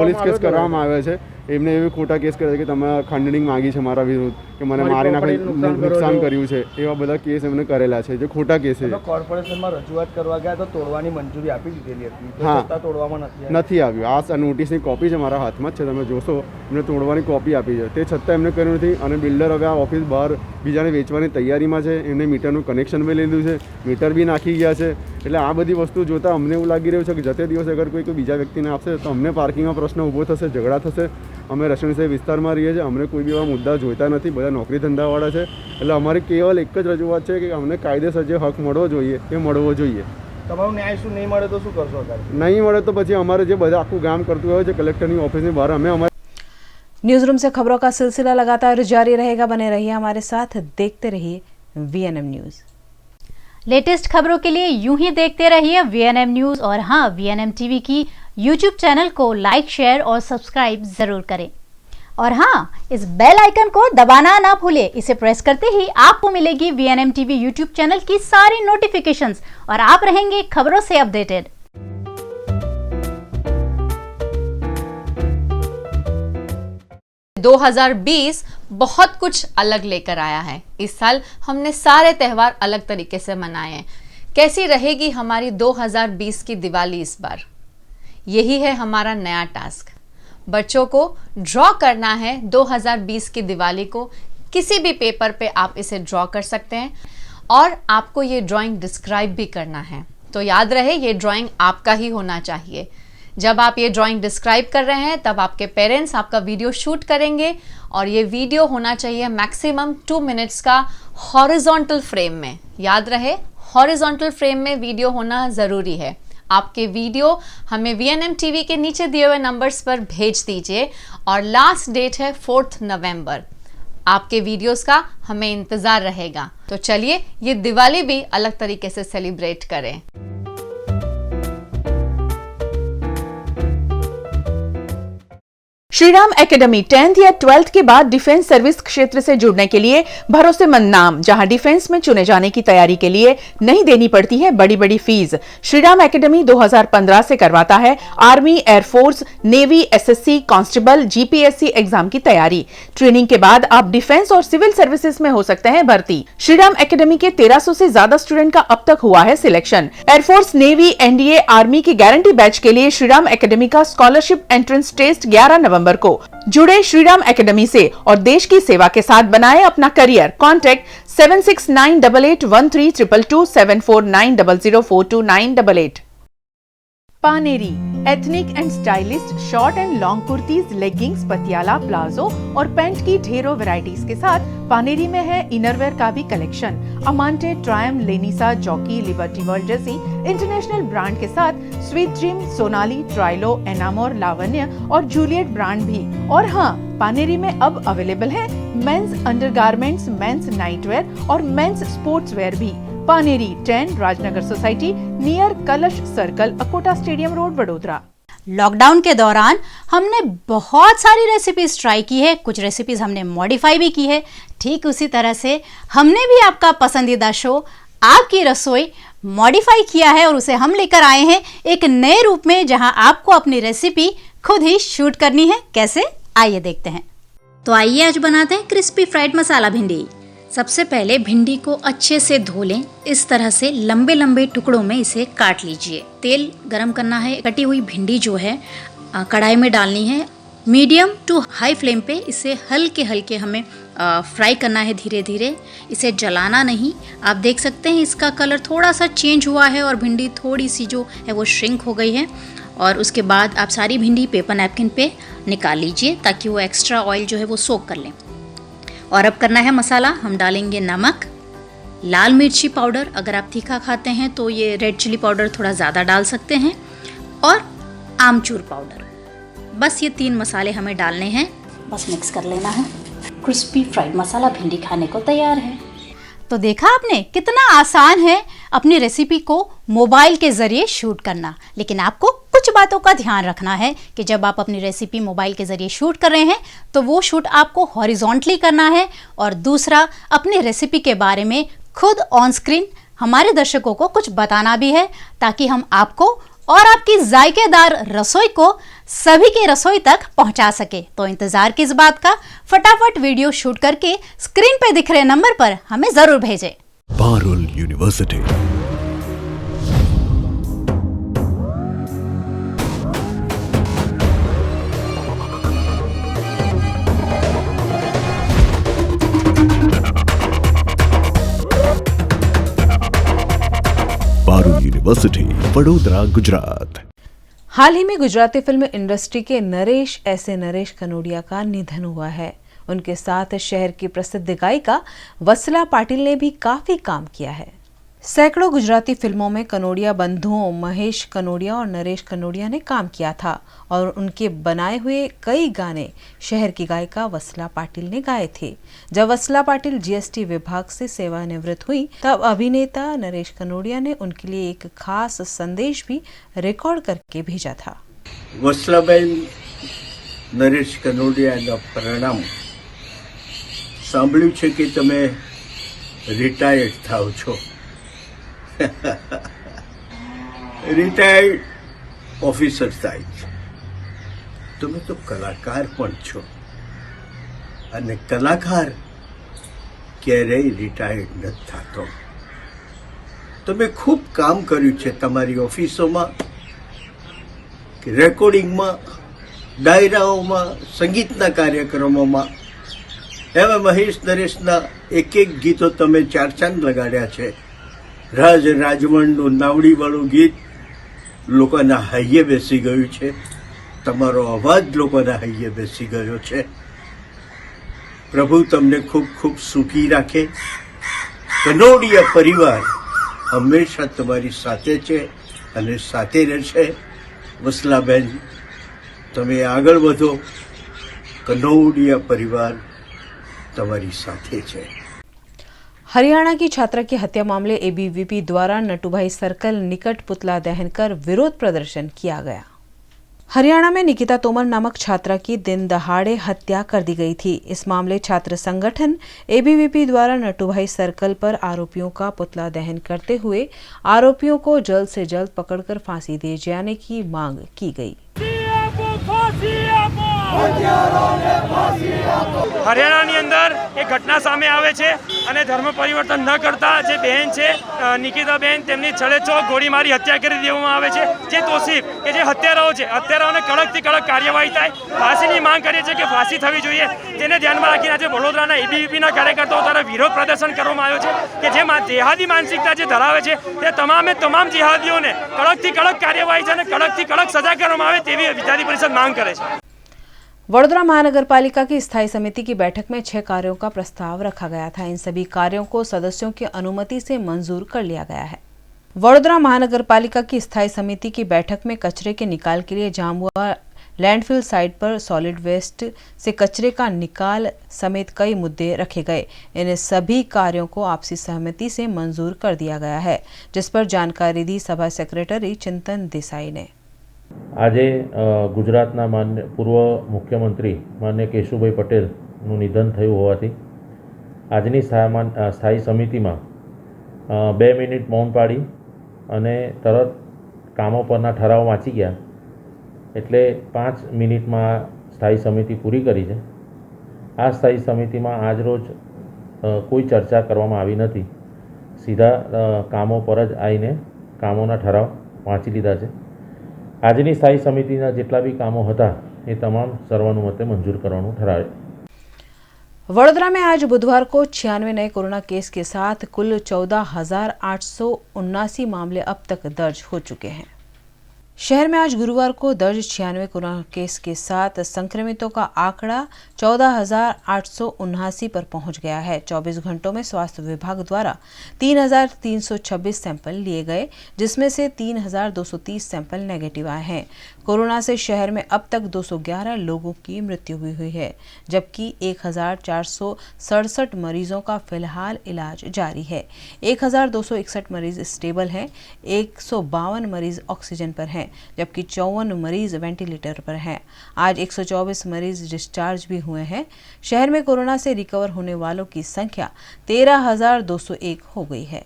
પોલીસ કેસ કરવામાં આવ્યા છે. એમને એવી ખોટા કેસ કર્યા છે કે તમે ખંડણી માંગી છે મારા વિરુદ્ધ, કે મને મારી નાખી નુકસાન કર્યું છે, એવા બધા કેસ એમને કરેલા છે જે ખોટા કેસ છે. કોર્પોરેશનમાં રજૂઆત કરવા ગયા તો તોડવાની મંજૂરી આપી દીધેલી હતી, હા, તોડવામાં નથી આવ્યું. આ નોટિસની કોપી છે મારા હાથમાં જ છે, તમે જોશો, એમને તોડવાની કોપી આપી છે, તે છતાં એમને કર્યું નથી. અને બિલ્ડર હવે આ ઓફિસ બહાર બીજાને વેચવાની તૈયારીમાં છે, એમને મીટરનું કનેક્શન બી લીધું છે, મીટર બી નાખી ગયા છે. એટલે આ બધી વસ્તુ જોતાં અમને એવું લાગી રહ્યું છે કે જતે દિવસે અગર કોઈ બીજા વ્યક્તિને આપશે તો અમને પાર્કિંગમાં પ્રશ્ન ઊભો થશે, ઝઘડા થશે. અમે રેસિડેન્શિયલ વિસ્તારમાં રહીએ છીએ, અમને કોઈ બી એવા મુદ્દા જોઈતા નથી, બધા નોકરી ધંધાવાળા છે. એટલે અમારી કેવલ એક જ રજૂઆત છે કે અમને કાયદેસર જે હક મળવો જોઈએ એ મળવો જોઈએ. તમારું ન્યાય શું નહીં મળે તો શું કરશો? નહીં મળે તો પછી અમારે જે બધા આખું ગામ કરતું હોય છે કલેક્ટરની ઓફિસની બહાર અમે અમારે. न्यूज रूम से खबरों का सिलसिला लगातार जारी रहेगा, बने रहिए हमारे साथ, देखते रहिए VNM न्यूज. लेटेस्ट खबरों के लिए यूं ही देखते रहिए VNM न्यूज और हाँ, VNM टीवी की YouTube चैनल को लाइक, शेयर और सब्सक्राइब जरूर करें. और हाँ, इस बेल आइकन को दबाना ना भूलें. इसे प्रेस करते ही आपको मिलेगी VNM टीवी YouTube चैनल की सारी नोटिफिकेशंस और आप रहेंगे खबरों से अपडेटेड. 2020 बहुत कुछ अलग लेकर आया है. इस साल हमने सारे त्यौहार अलग तरीके से मनाए हैं. कैसी रहेगी हमारी 2020 की दिवाली इस बार? यही है हमारा नया टास्क. बच्चों को ड्रॉ करना है 2020 की दिवाली को. किसी भी पेपर पे आप इसे ड्रॉ कर सकते हैं और आपको ये ड्राइंग डिस्क्राइब भी करना है. तो याद रहे, ये ड्राइंग आपका ही होना चाहिए. जब आप ये ड्राइंग डिस्क्राइब कर रहे हैं तब आपके पेरेंट्स आपका वीडियो शूट करेंगे और ये वीडियो होना चाहिए मैक्सिमम 2 मिनट्स का हॉरिजॉन्टल फ्रेम में. याद रहे, हॉरिजॉन्टल फ्रेम में वीडियो होना ज़रूरी है. आपके वीडियो हमें VNM टीवी के नीचे दिए हुए नंबर्स पर भेज दीजिए और लास्ट डेट है 4 नवंबर. आपके वीडियोस का हमें इंतज़ार रहेगा. तो चलिए ये दिवाली भी अलग तरीके से सेलिब्रेट करें. श्रीराम एकेडमी 10th या 12th के बाद डिफेंस सर्विस क्षेत्र से जुड़ने के लिए भरोसेमंद नाम, जहां डिफेंस में चुने जाने की तैयारी के लिए नहीं देनी पड़ती है बड़ी बड़ी फीस. श्रीराम एकेडमी 2015 से करवाता है army, air force, navy, SSC, constable, GPSC exam की तैयारी. ट्रेनिंग के बाद आप डिफेंस और सिविल सर्विसेज में हो सकते हैं भर्ती. श्रीराम एकेडमी के 1300 से ज्यादा स्टूडेंट का अब तक हुआ है selection. Air force, navy, NDA, army की गारंटी बैच के लिए श्रीराम एकेडमी का स्कॉलरशिप एंट्रेंस टेस्ट 11 नवंबर को. जुड़े श्रीराम एकेडमी से और देश की सेवा के साथ बनाए अपना career. Contact 7698813222 7490042988. Paneri ethnic and stylist short and long kurtis, leggings, Patiala, palazzo और पैंट की ढेरों वैरायटीज के साथ पानेरी में है इनरवेयर का भी कलेक्शन. अमांटे, ट्रायम, लेनिसा, जॉकी, लिबर्टी वर्ल्ड जैसी इंटरनेशनल ब्रांड के साथ स्वीट ड्रीम, सोनाली, ट्राइलो, एनामोर, लावण्य और जूलियट ब्रांड भी. और हाँ, पानेरी में अब अवेलेबल है मेंस अंडरगारमेंट्स, मेंस नाइटवेयर और मेंस स्पोर्ट्सवेयर भी. पानेरी 10 राजनगर सोसाइटी नियर कलश circle, Akota stadium road, Vadodara. Lockdown के दौरान हमने बहुत सारी रेसिपीज ट्राई की है, कुछ रेसिपीज हमने मॉडिफाई भी की है. ठीक उसी तरह से हमने भी आपका पसंदीदा शो आपकी रसोई मॉडिफाई किया है और उसे हम लेकर आए हैं एक नए रूप में, जहां आपको अपनी रेसिपी खुद ही शूट करनी है. कैसे, आइए देखते हैं. तो आइए आज बनाते हैं क्रिस्पी फ्राइड मसाला भिंडी. सबसे पहले भिंडी को अच्छे से धो लें. इस तरह से लंबे लंबे टुकड़ों में इसे काट लीजिए. तेल गरम करना है. कटी हुई भिंडी जो है कढ़ाई में डालनी है. मीडियम टू हाई फ्लेम पे इसे हल्के हल्के हमें फ्राई करना है, धीरे धीरे. इसे जलाना नहीं. आप देख सकते हैं इसका कलर थोड़ा सा चेंज हुआ है और भिंडी थोड़ी सी जो है वो श्रिंक हो गई है. और उसके बाद आप सारी भिंडी पेपर नैपकिन पे निकाल लीजिए ताकि वो एक्स्ट्रा ऑयल जो है वो सोक कर लें. और अब करना है मसाला. हम डालेंगे नमक, लाल मिर्ची पाउडर, अगर आप तीखा खाते हैं तो ये रेड चिली पाउडर थोड़ा ज़्यादा डाल सकते हैं, और आमचूर पाउडर. बस ये 3 मसाले हमें डालने हैं. बस मिक्स कर लेना है. क्रिस्पी फ्राइड मसाला भिंडी खाने को तैयार है. तो देखा आपने कितना आसान है. अपनी रेसिपी को मोबाइल के ज़रिए शूट करना। लेकिन आपको कुछ बातों का ध्यान रखना है कि जब आप अपनी रेसिपी मोबाइल के ज़रिए शूट कर रहे हैं तो वो शूट आपको हॉरिजॉन्टली करना है। और दूसरा, अपनी रेसिपी के बारे में खुद ऑन स्क्रीन हमारे दर्शकों को कुछ बताना भी है, ताकि हम आपको और आपकी जायकेदार रसोई को सभी के रसोई तक पहुंचा सके। तो इंतजार किस बात का, फटाफट वीडियो शूट करके स्क्रीन पे दिख रहे नंबर पर हमें जरूर भेजें। पारुल यूनिवर्सिटी। पारुल यूनिवर्सिटी, वडोदरा, गुजरात। हाल ही में गुजराती फिल्म इंडस्ट्री के नरेश कनोडिया का निधन हुआ है। उनके साथ शहर की प्रसिद्ध गायिका वत्सला पाटिल ने भी काफी काम किया है। सैकड़ों गुजराती फिल्मों में कनोडिया बंधुओं महेश कनोडिया और नरेश कनोडिया ने काम किया था और उनके बनाए हुए कई गाने शहर की गायिका वत्सला पाटिल ने गाए थे। जब वत्सला पाटिल जीएसटी विभाग से सेवानिवृत्त हुई तब अभिनेता नरेश कनोडिया ने उनके लिए एक खास संदेश भी रिकॉर्ड करके भेजा था। वत्सलाबेन नरेश कनोडियाना प्रणाम। सांभळ्युं छे के तमे रिटायर्ड थाओ छो। रिटायर्ड ऑफिसर थाय छे। તમે તો કલાકાર પણ છો અને કલાકાર ક્યારેય રિટાયર્ડ નથી થતો. તમે ખૂબ કામ કર્યું છે તમારી ઓફિસોમાં, રેકોર્ડિંગમાં, ડાયરાઓમાં, સંગીતના કાર્યક્રમોમાં. એમાં મહેશ નરેશના એક એક ગીતો તમે ચાર ચાંદ લગાડ્યા છે. રાજ રાજવણનું નાવડીવાળું ગીત લોકોના હૈયે બેસી ગયું છે. તમારો અવાજ લોકોના હૈયે બેસી ગયો છે. પ્રભુ તમને ખૂબ ખૂબ સુખી રાખે. કનોડિયા પરિવાર હંમેશા તમારી સાથે છે અને સાથે રહેશે. વસલાબેન, તમે આગળ વધો. કનોડિયા પરિવાર તમારી સાથે છે. हरियाणा की छात्रा की हत्या मामले एबीवीपी द्वारा नटुभाई सर्कल निकट पुतला दहन कर विरोध प्रदर्शन किया गया। हरियाणा में निकिता तोमर नामक छात्रा की दिन दहाड़े हत्या कर दी गई थी। इस मामले छात्र संगठन एबीवीपी द्वारा नटुभाई सर्कल पर आरोपियों का पुतला दहन करते हुए आरोपियों को जल्द से जल्द पकड़कर फांसी दिए जाने की मांग की गई। હરિયાણાની અંદર એક ઘટના સામે આવે છે અને ધર્મ પરિવર્તન ન કરતા જે બહેન છે નિકિતાબેન, તેમની છળેચોક ગોળી મારી હત્યા કરી દેવામાં આવે છે. જે તોસીફ કે જે હત્યારાઓ છે, હત્યારાઓને કડકથી કડક કાર્યવાહી થાય. ફાંસીની માંગ કરીએ છીએ કે ફાંસી થવી જોઈએ. તેને ધ્યાનમાં રાખીને આજે વડોદરાના એબીવીપીના કાર્યકર્તાઓ દ્વારા વિરોધ પ્રદર્શન કરવામાં આવ્યો છે કે જે જેહાદી માનસિકતા જે ધરાવે છે તે તમામે તમામ જેહાદીઓને કડકથી કડક કાર્યવાહી છે અને કડકથી કડક સજા કરવામાં આવે તેવી વિદ્યાર્થી પરિષદ માંગ કરે છે. वडोदरा महानगर पालिका की स्थायी समिति की बैठक में 6 कार्यों का प्रस्ताव रखा गया था। इन सभी कार्यों को सदस्यों की अनुमति से मंजूर कर लिया गया है। वडोदरा महानगर पालिका की स्थायी समिति की बैठक में कचरे के निकाल के लिए जामुआ लैंडफिल साइट पर सॉलिड वेस्ट से कचरे का निकाल समेत कई मुद्दे रखे गए। इन सभी कार्यों को आपसी सहमति से मंजूर कर दिया गया है, जिस पर जानकारी दी सभा सेक्रेटरी चिंतन देसाई ने। આજે ગુજરાતના માન્ય પૂર્વ મુખ્યમંત્રી માન્ય કેશુભાઈ પટેલનું નિધન થયું હોવાથી આજની સ્થાયી સમિતિમાં 2 મિનિટ મૌન પાડી અને તરત કામો પરના ઠરાવ વાંચી ગયા. એટલે 5 મિનિટમાં સ્થાયી સમિતિ પૂરી કરી છે. આ સ્થાયી સમિતિમાં આજરોજ કોઈ ચર્ચા કરવામાં આવી નથી. સીધા કામો પર જ આવીને કામોના ઠરાવ વાંચી લીધા છે. આજની સ્થાયી સમિતિના જેટલા બી કામો હતા એ તમામ સર્વાનુમતે મંજૂર કરવાનું ઠરાવે. वडोदरा में आज बुधवार को 96 नए कोरोना केस के साथ कुल 14,879 मामले अब तक दर्ज हो चुके हैं। शहर में आज गुरुवार को दर्ज 96 कोरोना केस के साथ संक्रमितों का आंकड़ा 14,879 पर पहुंच गया है। 24 घंटों में स्वास्थ्य विभाग द्वारा 3,326 सैंपल लिए गए, जिसमें से 3,230 सैंपल नेगेटिव आए हैं। कोरोना से शहर में अब तक 211 लोगों की मृत्यु हुई है, जबकि 1467 मरीजों का फिलहाल इलाज जारी है। 1261 मरीज स्टेबल हैं, 152 मरीज ऑक्सीजन पर हैं, जबकि 54 मरीज वेंटिलेटर पर हैं। आज 124 मरीज डिस्चार्ज भी हुए हैं। शहर में कोरोना से रिकवर होने वालों की संख्या 13,201 हो गई है।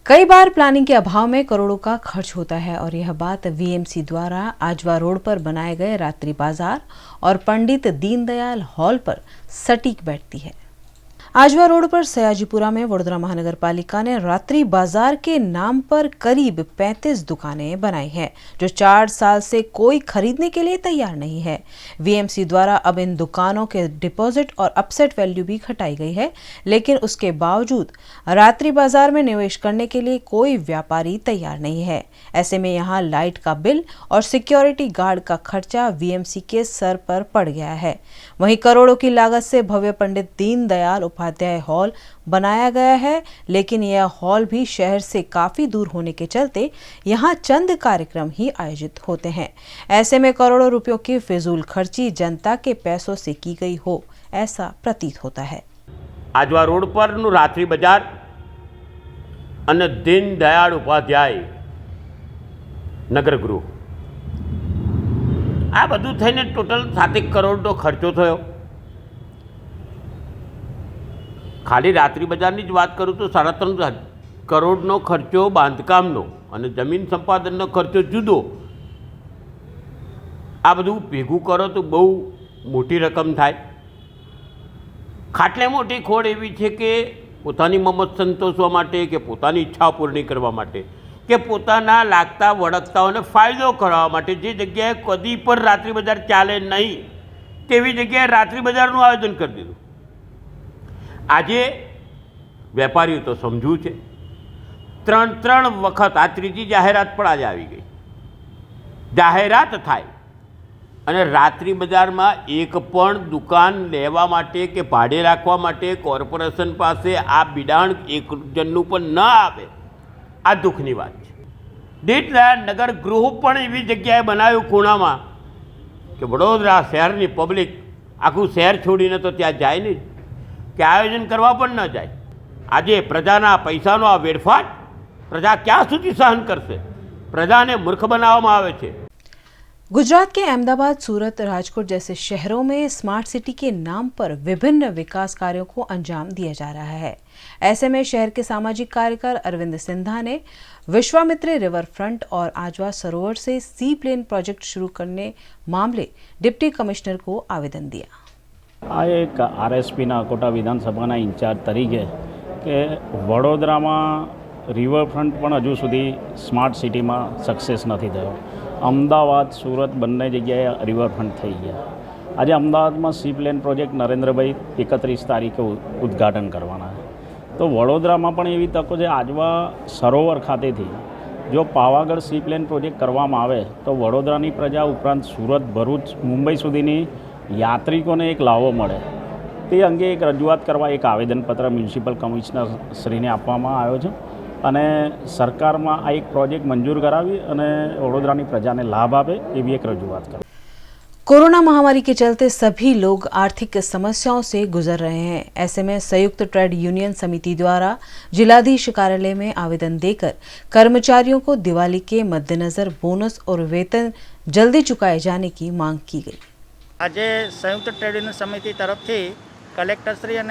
कई बार प्लानिंग के अभाव में करोड़ों का खर्च होता है और यह बात वीएमसी द्वारा आजवा रोड पर बनाए गए रात्रि बाजार और पंडित दीनदयाल हॉल पर सटीक बैठती है। आजवा रोड पर सयाजीपुरा में वडोदरा महानगर पालिका ने रात्रि बाजार के नाम पर करीब 35 दुकानें बनाई हैं, जो 4 साल से कोई खरीदने के लिए तैयार नहीं है। वीएमसी द्वारा अब इन दुकानों के डिपॉजिट और अपसेट वैल्यू भी घटाई गई है, लेकिन उसके बावजूद रात्रि बाजार में निवेश करने के लिए कोई व्यापारी तैयार नहीं है। ऐसे में यहाँ लाइट का बिल और सिक्योरिटी गार्ड का खर्चा वीएमसी के सर पर पड़ गया है। वहीं करोड़ों की लागत से भव्य पंडित दीनदयाल उपाध्याय हॉल बनाया गया है, लेकिन यह हॉल भी शहर से काफी दूर होने के चलते यहाँ चंद कार्यक्रम ही आयोजित होते हैं। ऐसे में करोड़ों रुपयों की फिजूल खर्ची जनता के पैसों से की गई हो, ऐसा प्रतीत होता है। आजवा रोड पर रात्रि बाजार અને દીનદયાળ ઉપાધ્યાય નગરગૃહ આ બધું થઈને ટોટલ 7 કરોડનો ખર્ચો થયો। ખાલી રાત્રિ બજારની જ વાત કરું તો 3.5 કરોડનો ખર્ચો બાંધકામનો અને જમીન સંપાદનનો ખર્ચો જુદો। આ બધું ભેગું કરો તો બહુ મોટી રકમ થાય। ખાટલે મોટી ખોડ એવી છે કે પોતાની મમત સંતોષવા માટે કે પોતાની ઈચ્છા પૂર્ણ કરવા માટે કે પોતાના લાગતા વળગતાઓને ફાયદો કરવા માટે જે જગ્યાએ કદી પર રાત્રિ બજાર ચાલે નહીં તેવી જગ્યાએ રાત્રિ બજારનું આયોજન કરી દીધું। આજે વેપારીઓ તો સમજવું છે, 3 વખત આ ત્રીજી જાહેરાત પણ આજે આવી ગઈ। જાહેરાત થાય અને રાત્રિ બજારમાં એક પણ દુકાન લેવા માટે કે ભાડે રાખવા માટે કોર્પોરેશન પાસે આ બિડાણ એક જણનું પણ ન આવે, આ દુઃખની વાત છે। દીનદયાળ નગર ગૃહ પણ એવી જગ્યાએ બનાવ્યું ખૂણામાં કે વડોદરા શહેરની પબ્લિક આખું શહેર છોડીને તો ત્યાં જાય નહીં, કે આયોજન કરવા પણ ન જાય। આજે પ્રજાના પૈસાનો આ વેડફાટ પ્રજા ક્યાં સુધી સહન કરશે? પ્રજાને મૂર્ખ બનાવવામાં આવે છે। गुजरात के अहमदाबाद, सूरत, राजकोट जैसे शहरों में स्मार्ट सिटी के नाम पर विभिन्न विकास कार्यों को अंजाम दिया जा रहा है। ऐसे में शहर के सामाजिक कार्यकर अरविंद सिंधा ने विश्वामित्री रिवर फ्रंट और आजवा सरोवर से सी प्लेन प्रोजेक्ट शुरू करने मामले डिप्टी कमिश्नर को आवेदन दिया। आ एक आरएसपी कोटा विधानसभा इंचार्ज तरीके के वडोदरा में रिवरफ्रंट पण हजू सुधी स्मार्ट सिटी में सक्सेस नहीं थयो। अमदावाद, सूरत बंने जगह रिवरफ्रंट थी गया। आज अमदावाद में सी प्लेन प्रोजेक्ट नरेन्द्रभाई 31 तारीखे उद्घाटन करवाना है। तो वडोदरा में पण एवी तको छे। आजवा सरोवर खाते थी जो पावागढ़ सी प्लेन प्रोजेक्ट करवामां आवे तो वडोदरानी प्रजा उपरांत सूरत, भरूच, मुंबई सुधीनी यात्रिकों ने एक लाभो मळे। ते अंगे एक रजूआत करवा एक आवेदनपत्र म्युनिसिपल कमिश्नर श्रीने आपवामां आव्यो छे અને સરકારમાં આ એક પ્રોજેક્ટ મંજૂર કરાવી અને વડોદરાની પ્રજાને લાભ આપે એવી એક રજૂઆત કરી। कोरोना महामारी के चलते सभी लोग आर्थिक समस्याओं से गुजर रहे हैं। ऐसे में संयुक्त ट्रेड यूनियन समिति द्वारा जिलाधीश कार्यालय में आवेदन देकर कर्मचारियों को दिवाली के मद्देनजर बोनस और वेतन जल्दी चुकाए जाने की मांग की गई। आज संयुक्त ट्रेड यूनियन समिति तरफ कलेक्टरश्री और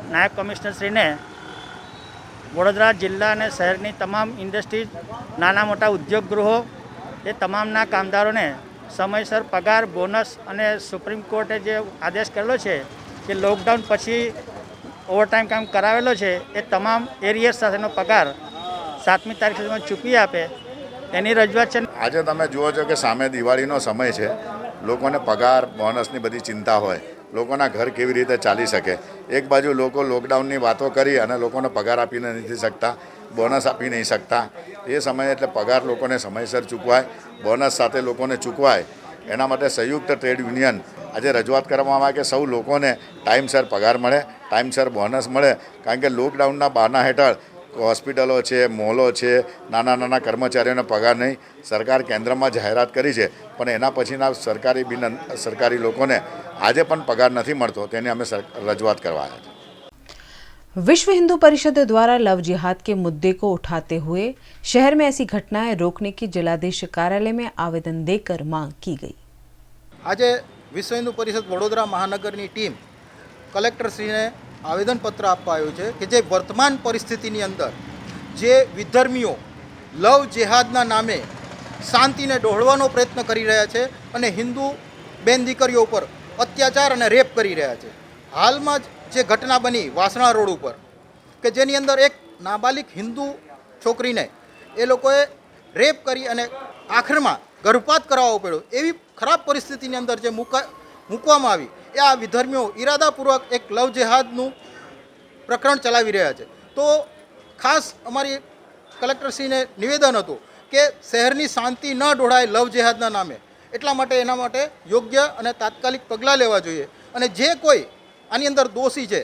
नायब कमिश्नरश्रीने वडोदरा जिला ने शहरनी तमाम इंडस्ट्रीज, नाना मोटा उद्योग गृहों ये तमामना कामदारों समयसर पगार, बोनस और सुप्रीम कोर्टे जो आदेश करेलो है कि लॉकडाउन पछी ओवरटाइम काम करावेलो है ये तमाम एरियर्स साथेनो पगार 7મી तारीख सुधीमां चूकवी आपे एनी रजूआत छे। आज तमे जुओ छो कि सामे दिवाळीनो समय छे, लोकोने पगार, बोनसनी बधी चिंता होय, लोकोना घर केवी रीते चाली सके। एक बाजू लोको लॉकडाउननी वातो करी अने लोकोने पगार आपी नहीं सकता, बोनस आपी नहीं सकता। ये समय एटले पगार लोकोने समयसर चूकवाय, बोनस साथे लोकोने चूकवाय एना माटे संयुक्त ट्रेड यूनियन आज रजूआत करवामां आवे कि सौ लोकोने टाइमसर पगार मळे, टाइमसर बोनस मळे। कारण के लॉकडाउनना बहाना हेठळ હોસ્પિટલો છે, મોલો છે, નાના નાના કર્મચારીઓને પગાર નહીં. સરકાર કેન્દ્રમાં જાહેરાત કરી છે, પણ એના પછીના સરકારી લોકોને આજે પણ પગાર નથી મળતો. તેને અમે રજૂઆત કરવા આવ્યા છીએ. विश्व हिंदू परिषद द्वारा लव जिहाद के मुद्दे को उठाते हुए शहर में ऐसी घटनाएं रोकने की जिलाधीश कार्यालय में आवेदन देकर मांग की गई। આજે વિશ્વ હિન્દુ પરિષદ વડોદરા મહાનગરની ટીમ કલેક્ટરશ્રીને આવેદનપત્ર આપવા આવ્યું છે કે જે વર્તમાન પરિસ્થિતિની અંદર જે વિધર્મીઓ લવ જેહાદના નામે શાંતિને ડહોળવાનો પ્રયત્ન કરી રહ્યા છે અને હિન્દુ બેન દીકરીઓ ઉપર અત્યાચાર અને રેપ કરી રહ્યા છે. હાલમાં જ જે ઘટના બની વાસણા રોડ ઉપર કે જેની અંદર એક નાબાલિગ હિન્દુ છોકરીને એ લોકોએ રેપ કરી અને આખરમાં ગર્ભપાત કરાવવો પડ્યો, એવી ખરાબ પરિસ્થિતિની અંદર જે મૂકવામાં આવી એ આ વિધર્મીઓ ઈરાદાપૂર્વક એક લવ જેહાદનું પ્રકરણ ચલાવી રહ્યા છે. તો ખાસ અમારી કલેક્ટરશ્રીને નિવેદન હતું કે શહેરની શાંતિ ન ડહોળાય લવ જેહાદના નામે, એટલા માટે એના માટે યોગ્ય અને તાત્કાલિક પગલાં લેવા જોઈએ અને જે કોઈ આની અંદર દોષી છે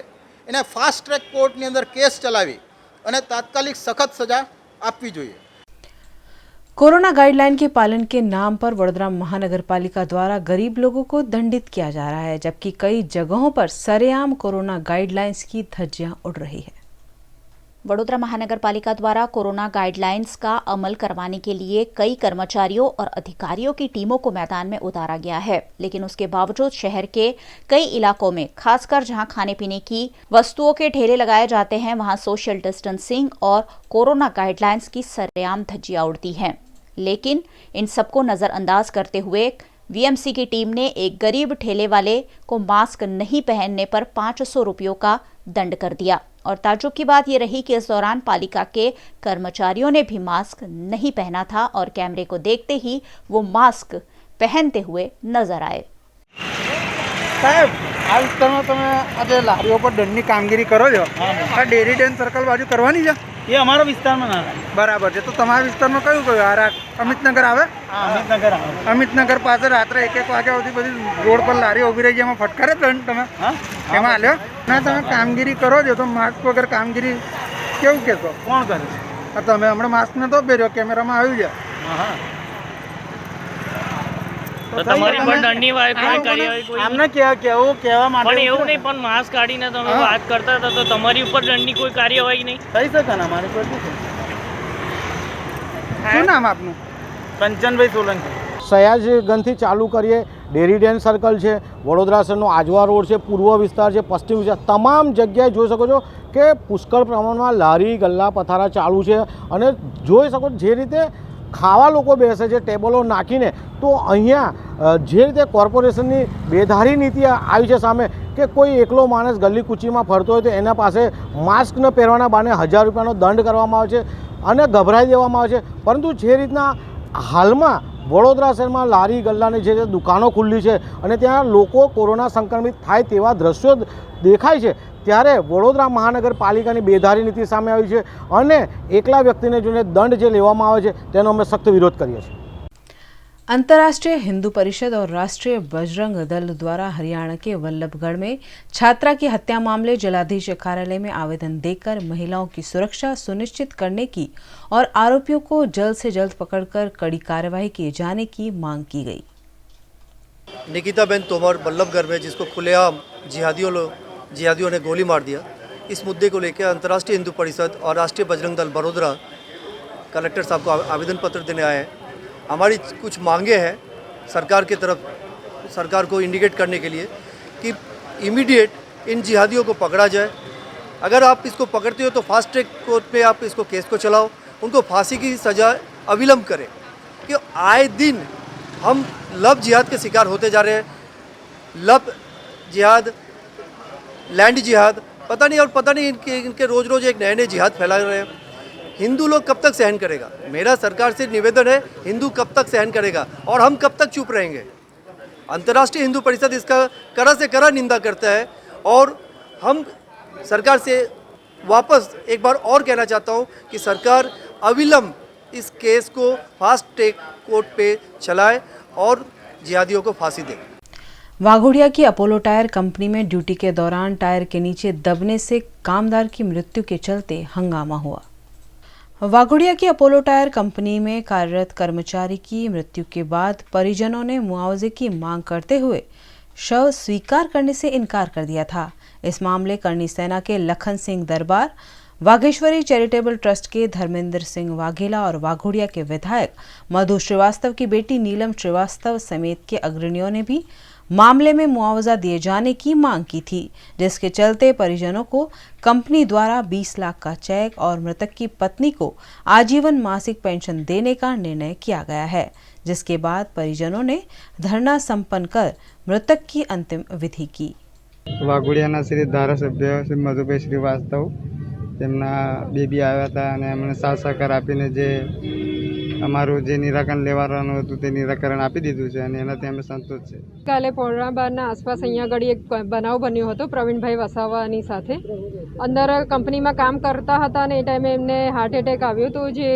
એને ફાસ્ટ ટ્રેક કોર્ટની અંદર કેસ ચલાવી અને તાત્કાલિક સખત સજા આપવી જોઈએ. कोरोना गाइडलाइन के पालन के नाम पर वडोदरा महानगर पालिका द्वारा गरीब लोगों को दंडित किया जा रहा है, जबकि कई जगहों पर सरेआम कोरोना गाइडलाइंस की धज्जियां उड़ रही है। वडोदरा महानगर पालिका द्वारा कोरोना गाइडलाइंस का अमल करवाने के लिए कई कर्मचारियों और अधिकारियों की टीमों को मैदान में उतारा गया है, लेकिन उसके बावजूद शहर के कई इलाकों में, खासकर जहां खाने पीने की वस्तुओं के ठेले लगाए जाते हैं, वहां सोशल डिस्टेंसिंग और कोरोना गाइडलाइंस की सरेआम धज्जियां उड़ती हैं। लेकिन इन सबको नजरअंदाज करते हुए वीएमसी की टीम ने एक गरीब ठेले वाले को मास्क नहीं पहनने पर 500 रुपयों का दंड कर दिया। और ताज्जुब की बात यह रही कि इस दौरान पालिका के कर्मचारियों ने भी मास्क नहीं पहना था और कैमरे को देखते ही वो मास्क पहनते हुए नजर आए। साहेब, આ વિસ્તારમાં તમે આજે લારીઓ પર દંડની કામગીરી કરો છો, આ ડેરી ડેન સર્કલ બાજુ કરવાની છે? એ અમારા વિસ્તારમાં ના થાય. બરાબર છે. તો તમારા વિસ્તારમાં કયું કયું? આ અમિતનગર આવે? હા, અમિતનગર આવે. અમિતનગર પાસે રાત્રે 1-1 વાગ્યા સુધી બધી રોડ પર લારી ઊભી રહી છે, એમાં ફટકારે દંડ તમે એમાં આલ્યો? ના, તમે કામગીરી કરો છો તો માસ્ક વગર કામગીરી કેવું કહેશો? કોણ કરે છે? તમે હમણાં માસ્ક નતો પહેર્યો, કેમેરામાં આવ્યું છે. હા, તો તમારી પર દંડની કોઈ કાર્યવાહી કોઈ આમને કેવું કહેવા માટે પણ એવું નહીં, પણ માસ્ક કાઢીને તમે વાત કરતા હતા તો તમારી ઉપર દંડની કોઈ કાર્યવાહી નહીં થઈ શકે ને? અમારી પર શું નામ આપનું? કંચનભાઈ સોલંકી. સયાજગંજથી ચાલુ કરીએ, ડેરી ડેન સર્કલ છે, વડોદરા શહેરનો આજવા રોડ છે, પૂર્વ વિસ્તાર છે, પશ્ચિમ વિસ્તાર, તમામ જગ્યાએ જોઈ શકો છો કે પુષ્કળ પ્રમાણમાં લારી ગલ્લા પથારા ચાલુ છે. અને જોઈ શકો જે રીતે ખાવા લોકો બેસે છે ટેબલો નાખીને, તો અહીંયા જે રીતે કોર્પોરેશનની બેધારી નીતિ આવી છે સામે કે કોઈ એકલો માણસ ગલી કૂચીમાં ફરતો હોય તો એના પાસે માસ્ક ન પહેરવાના બહાને 1000 રૂપિયાનો દંડ કરવામાં આવે છે અને ગભરાઈ દેવામાં આવે છે. પરંતુ જે રીતના હાલમાં વડોદરા શહેરમાં લારી ગલ્લાની જે દુકાનો ખુલ્લી છે અને ત્યાં લોકો કોરોના સંક્રમિત થાય તેવા દ્રશ્યો દેખાય છે, ત્યારે વડોદરા મહાનગરપાલિકાની બેધારી નીતિ સામે આવી છે અને એકલા વ્યક્તિને જોઈને દંડ જે લેવામાં આવે છે તેનો અમે સખ્ત વિરોધ કરીએ છીએ. अंतर्राष्ट्रीय हिंदू परिषद और राष्ट्रीय बजरंग दल द्वारा हरियाणा के वल्लभगढ़ में छात्रा की हत्या मामले जिलाधीश कार्यालय में आवेदन देकर महिलाओं की सुरक्षा सुनिश्चित करने की और आरोपियों को जल्द से जल्द पकड़कर कड़ी कार्रवाई किए जाने की मांग की गई। निकिताबेन तोमर वल्लभगढ़ में जिसको खुलेआम जिहादियों ने गोली मार दिया, इस मुद्दे को लेकर अंतर्राष्ट्रीय हिंदू परिषद और राष्ट्रीय बजरंग दल बड़ौदा कलेक्टर साहब को आवेदन पत्र देने आए हैं। हमारी कुछ मांगे हैं सरकार की तरफ, सरकार को इंडिकेट करने के लिए कि इमीडिएट इन जिहादियों को पकड़ा जाए। अगर आप इसको पकड़ते हो तो फास्ट ट्रैक कोर्ट पे आप इसको केस को चलाओ, उनको फांसी की सज़ा अविलंब करें। कि आए दिन हम लव जिहाद के शिकार होते जा रहे हैं। लव जिहाद, लैंड जिहाद, पता नहीं इनके रोज़ रोज़ एक नए जिहाद फैला रहे हैं। हिंदू लोग कब तक सहन करेगा? मेरा सरकार से निवेदन है, हिंदू कब तक सहन करेगा और हम कब तक चुप रहेंगे? अंतर्राष्ट्रीय हिंदू परिषद इसका कड़ा से कड़ा निंदा करता है और हम सरकार से वापस एक बार और कहना चाहता हूं कि सरकार अविलंब इस केस को फास्ट ट्रैक कोर्ट पे चलाए और जिहादियों को फांसी दे। वाघोड़िया की अपोलो टायर कंपनी में ड्यूटी के दौरान टायर के नीचे दबने से कामदार की मृत्यु के चलते हंगामा हुआ। वाघोड़िया की अपोलो टायर कंपनी में कार्यरत कर्मचारी की मृत्यु के बाद परिजनों ने मुआवजे की मांग करते हुए शव स्वीकार करने से इनकार कर दिया था। इस मामले करनी सेना के लखन सिंह दरबार, वाघेश्वरी चैरिटेबल ट्रस्ट के धर्मेंद्र सिंह वाघेला और वाघोड़िया के विधायक मधु श्रीवास्तव की बेटी नीलम श्रीवास्तव समेत के अग्रणियों ने भी मामले में मुआवजा दिए जाने की मांग की थी, जिसके चलते परिजनों को कंपनी द्वारा 20 लाख का चेक और मृतक की पत्नी को आजीवन मासिक पेंशन देने का निर्णय किया गया है, जिसके बाद परिजनों ने धरना संपन्न कर मृतक की अंतिम विधि की। વાઘોડિયાના શ્રી ધારાસભ્ય શ્રી મધુભાઈ શ્રીવાસ્તવ તેમના બેબી આવ્યા હતા અને અમને સાથ સહકાર આપીને જે અમારું જે નિરાકરણ લેવાનું હતું તે નિરાકરણ આપી દીધું છે અને એનાથી અમે સંતોષ છે। કાલે પોણા બારના આસપાસ અહીંયા આગળ એક બનાવ બન્યો હતો પ્રવીણભાઈ વસાવાની સાથે। અંદર કંપનીમાં કામ કરતા હતા અને એ ટાઈમે એમને હાર્ટ એટેક આવ્યો તો જે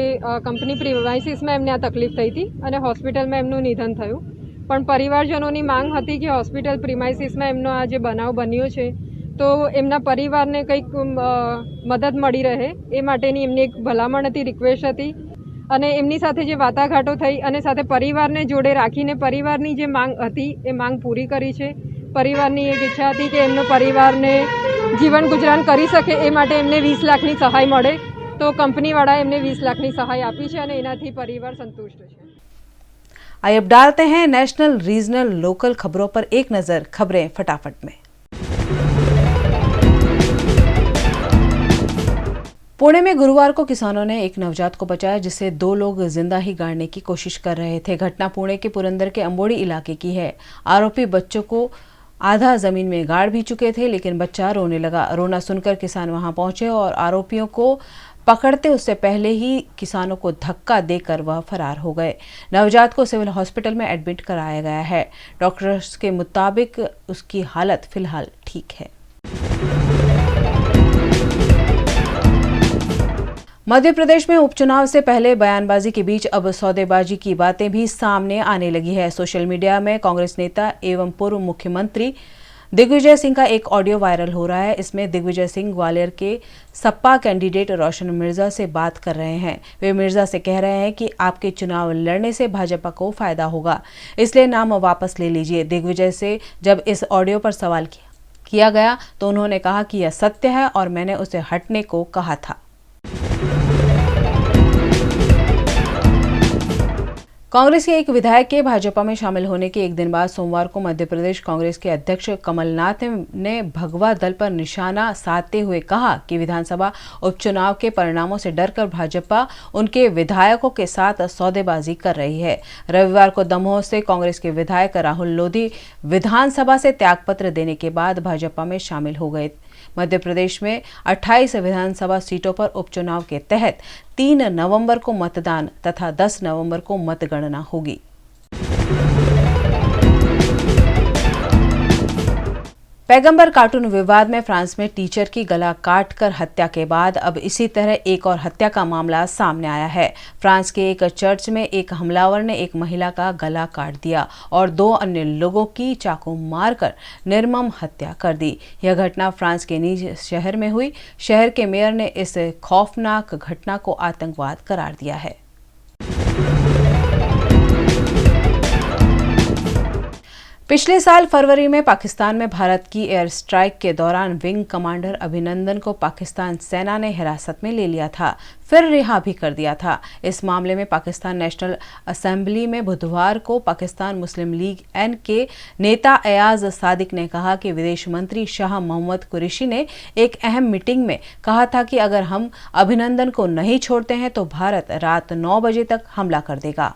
કંપની પ્રિમાઇસીસમાં એમને આ તકલીફ થઈ હતી અને હોસ્પિટલમાં એમનું નિધન થયું। પણ પરિવારજનોની માંગ હતી કે હોસ્પિટલ પ્રિમાઇસીસમાં એમનો આ જે બનાવ બન્યો છે તો એમના પરિવારને કંઈક મદદ મળી રહે એ માટેની એમની એક ભલામણ હતી, રિક્વેસ્ટ હતી અને એમની સાથે જે વાટાઘાટો થઈ અને સાથે પરિવારને જોડે રાખીને પરિવારની જે માંગ હતી એ માંગ પૂરી કરી છે। પરિવારની એક ઈચ્છા હતી કે એમનો પરિવારને જીવન ગુજરાન કરી શકે એ માટે એમને 20 લાખની સહાય મળે, તો કંપનીવાળાએ એમને 20 લાખની સહાય આપી છે અને એનાથી પરિવાર સંતુષ્ટ છે। आइए अब डालते हैं नेशनल, रीजनल, लोकल खबरों पर एक नजर। खबरें फटाफट में। पुणे में गुरुवार को किसानों ने एक नवजात को बचाया, जिसे 2 लोग जिंदा ही गाड़ने की कोशिश कर रहे थे। घटना पुणे के पुरंदर के अंबोड़ी इलाके की है। आरोपी बच्चों को आधा जमीन में गाड़ भी चुके थे, लेकिन बच्चा रोने लगा। रोना सुनकर किसान वहां पहुंचे और आरोपियों को पकड़ते उससे पहले ही किसानों को धक्का देकर वह फरार हो गए। नवजात को सिविल हॉस्पिटल में एडमिट कराया गया है। डॉक्टर्स के मुताबिक उसकी हालत फिलहाल ठीक है। मध्य प्रदेश में उपचुनाव से पहले बयानबाजी के बीच अब सौदेबाजी की बातें भी सामने आने लगी है। सोशल मीडिया में कांग्रेस नेता एवं पूर्व मुख्यमंत्री दिग्विजय सिंह का एक ऑडियो वायरल हो रहा है। इसमें दिग्विजय सिंह ग्वालियर के सपा कैंडिडेट रोशन मिर्जा से बात कर रहे हैं। वे मिर्जा से कह रहे हैं कि आपके चुनाव लड़ने से भाजपा को फायदा होगा, इसलिए नाम वापस ले लीजिए। दिग्विजय से जब इस ऑडियो पर सवाल किया गया तो उन्होंने कहा कि यह सत्य है और मैंने उसे हटने को कहा था। कांग्रेस के एक विधायक के भाजपा में शामिल होने के एक दिन बाद सोमवार को मध्य प्रदेश कांग्रेस के अध्यक्ष कमलनाथ ने भगवा दल पर निशाना साधते हुए कहा कि विधानसभा उपचुनाव के परिणामों से डरकर भाजपा उनके विधायकों के साथ सौदेबाजी कर रही है। रविवार को दमोह से कांग्रेस के विधायक राहुल लोधी विधानसभा से त्यागपत्र देने के बाद भाजपा में शामिल हो गए। मध्य प्रदेश में 28 विधानसभा सीटों पर उपचुनाव के तहत 3 नवंबर को मतदान तथा 10 नवंबर को मतगणना होगी। पैगंबर कार्टून विवाद में फ्रांस में टीचर की गला काटकर हत्या के बाद अब इसी तरह एक और हत्या का मामला सामने आया है। फ्रांस के एक चर्च में एक हमलावर ने एक महिला का गला काट दिया और 2 अन्य लोगों की चाकू मारकर निर्मम हत्या कर दी। यह घटना फ्रांस के नीज शहर में हुई। शहर के मेयर ने इस खौफनाक घटना को आतंकवाद करार दिया है। पिछले साल फरवरी में पाकिस्तान में भारत की एयर स्ट्राइक के दौरान विंग कमांडर अभिनंदन को पाकिस्तान सेना ने हिरासत में ले लिया था, फिर रिहा भी कर दिया था। इस मामले में पाकिस्तान नेशनल असेंबली में बुधवार को पाकिस्तान मुस्लिम लीग (एन) के नेता एयाज सादिक ने कहा कि विदेश मंत्री शाह मोहम्मद कुरैशी ने एक अहम मीटिंग में कहा था कि अगर हम अभिनंदन को नहीं छोड़ते हैं तो भारत रात 9 बजे तक हमला कर देगा।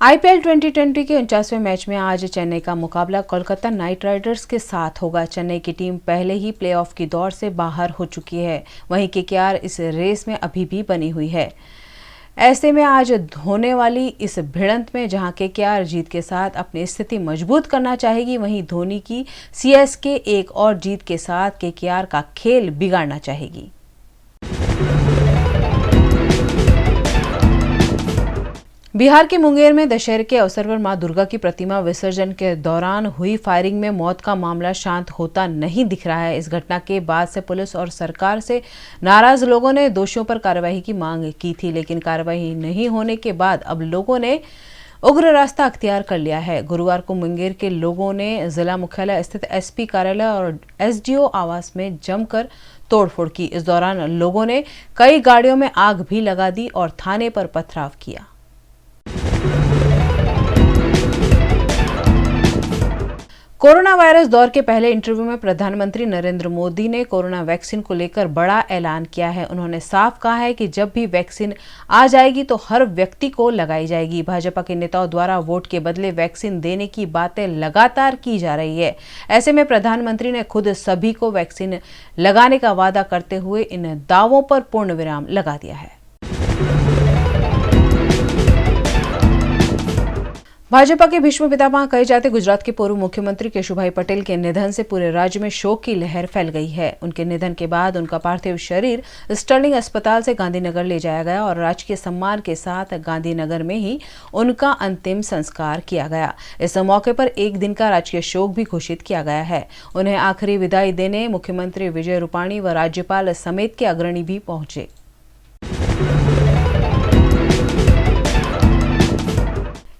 आईपीएल 2020 के 49वें मैच में आज चेन्नई का मुकाबला कोलकाता नाइट राइडर्स के साथ होगा। चेन्नई की टीम पहले ही प्लेऑफ की दौड़ से बाहर हो चुकी है, वहीं केकेआर इस रेस में अभी भी बनी हुई है। ऐसे में आज होने वाली इस भिड़ंत में जहां केकेआर जीत के साथ अपनी स्थिति मजबूत करना चाहेगी, वहीं धोनी की सीएसके एक और जीत के साथ केकेआर का खेल बिगाड़ना चाहेगी। बिहार के मुंगेर में दशहरे के अवसर पर मां दुर्गा की प्रतिमा विसर्जन के दौरान हुई फायरिंग में मौत का मामला शांत होता नहीं दिख रहा है। इस घटना के बाद से पुलिस और सरकार से नाराज लोगों ने दोषियों पर कार्रवाई की मांग की थी, लेकिन कार्रवाई नहीं होने के बाद अब लोगों ने उग्र रास्ता अख्तियार कर लिया है। गुरुवार को मुंगेर के लोगों ने जिला मुख्यालय स्थित एसपी कार्यालय और एसडीओ आवास में जमकर तोड़फोड़ की। इस दौरान लोगों ने कई गाड़ियों में आग भी लगा दी और थाने पर पथराव किया। कोरोना वायरस दौर के पहले इंटरव्यू में प्रधानमंत्री नरेंद्र मोदी ने कोरोना वैक्सीन को लेकर बड़ा ऐलान किया है। उन्होंने साफ कहा है कि जब भी वैक्सीन आ जाएगी तो हर व्यक्ति को लगाई जाएगी। भाजपा के नेताओं द्वारा वोट के बदले वैक्सीन देने की बातें लगातार की जा रही है। ऐसे में प्रधानमंत्री ने खुद सभी को वैक्सीन लगाने का वादा करते हुए इन दावों पर पूर्ण विराम लगा दिया है। भाजपा के भीष्म पितामह कहे जाते गुजरात के पूर्व मुख्यमंत्री केशुभाई पटेल के निधन से पूरे राज्य में शोक की लहर फैल गई है। उनके निधन के बाद उनका पार्थिव शरीर स्टर्लिंग अस्पताल से गांधीनगर ले जाया गया और राजकीय सम्मान के साथ गांधीनगर में ही उनका अंतिम संस्कार किया गया। इस मौके पर एक दिन का राजकीय शोक भी घोषित किया गया है। उन्हें आखिरी विदाई देने मुख्यमंत्री विजय रूपाणी व राज्यपाल समेत के अग्रणी भी पहुंचे।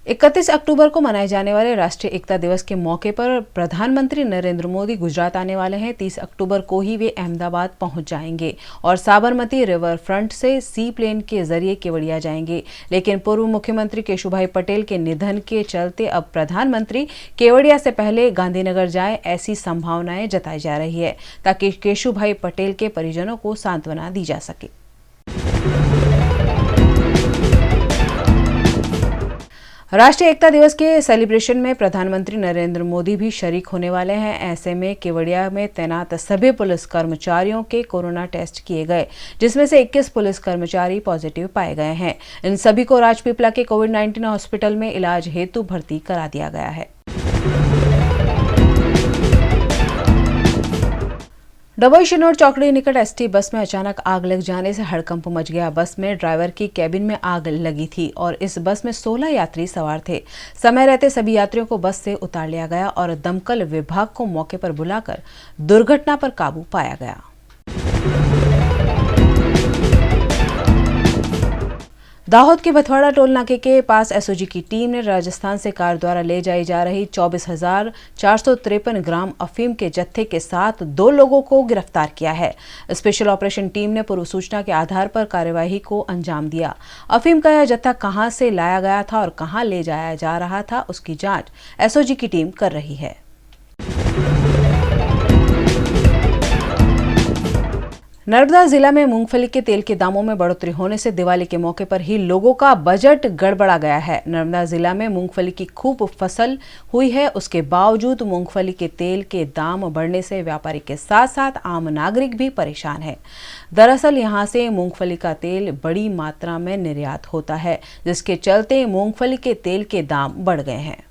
31 अक्टूबर को मनाए जाने वाले राष्ट्रीय एकता दिवस के मौके पर प्रधानमंत्री नरेंद्र मोदी गुजरात आने वाले हैं। 30 अक्टूबर को ही वे अहमदाबाद पहुंच जाएंगे और साबरमती रिवर फ्रंट से सी प्लेन के जरिए केवड़िया जाएंगे। लेकिन पूर्व मुख्यमंत्री केशुभाई पटेल के निधन के चलते अब प्रधानमंत्री केवड़िया से पहले गांधीनगर जाएं, ऐसी संभावनाएं जताई जा रही है ताकि केशुभाई पटेल के परिजनों को सांत्वना दी जा सके। राष्ट्रीय एकता दिवस के सेलिब्रेशन में प्रधानमंत्री नरेंद्र मोदी भी शरीक होने वाले हैं। ऐसे में केवड़िया में तैनात सभी पुलिस कर्मचारियों के कोरोना टेस्ट किए गए, जिसमें से 21 पुलिस कर्मचारी पॉजिटिव पाए गए हैं। इन सभी को राजपीपला के कोविड-19 हॉस्पिटल में इलाज हेतु भर्ती करा दिया गया है। डबोई शिनोर चौकड़ी निकट एसटी बस में अचानक आग लग जाने से हड़कंप मच गया। बस में ड्राइवर की कैबिन में आग लगी थी और इस बस में 16 यात्री सवार थे। समय रहते सभी यात्रियों को बस से उतार लिया गया और दमकल विभाग को मौके पर बुलाकर दुर्घटना पर काबू पाया गया। दाहोद के भथवाड़ा टोल नाके के पास एसओजी की टीम ने राजस्थान से कार द्वारा ले जाई जा रही 24,453 ग्राम अफीम के जत्थे के साथ 2 लोगों को गिरफ्तार किया है। स्पेशल ऑपरेशन टीम ने पूर्व सूचना के आधार पर कार्यवाही को अंजाम दिया। अफीम का यह जत्था कहां से लाया गया था और कहां ले जाया जा रहा था, उसकी जांच एसओजी की टीम कर रही है। नर्मदा जिला में मूंगफली के तेल के दामों में बढ़ोतरी होने से दिवाली के मौके पर ही लोगों का बजट गड़बड़ा गया है। नर्मदा जिला में मूंगफली की खूब फसल हुई है, उसके बावजूद मूंगफली के तेल के दाम बढ़ने से व्यापारी के साथ साथ आम नागरिक भी परेशान है। दरअसल यहां से मूंगफली का तेल बड़ी मात्रा में निर्यात होता है, जिसके चलते मूंगफली के तेल के दाम बढ़ गए हैं।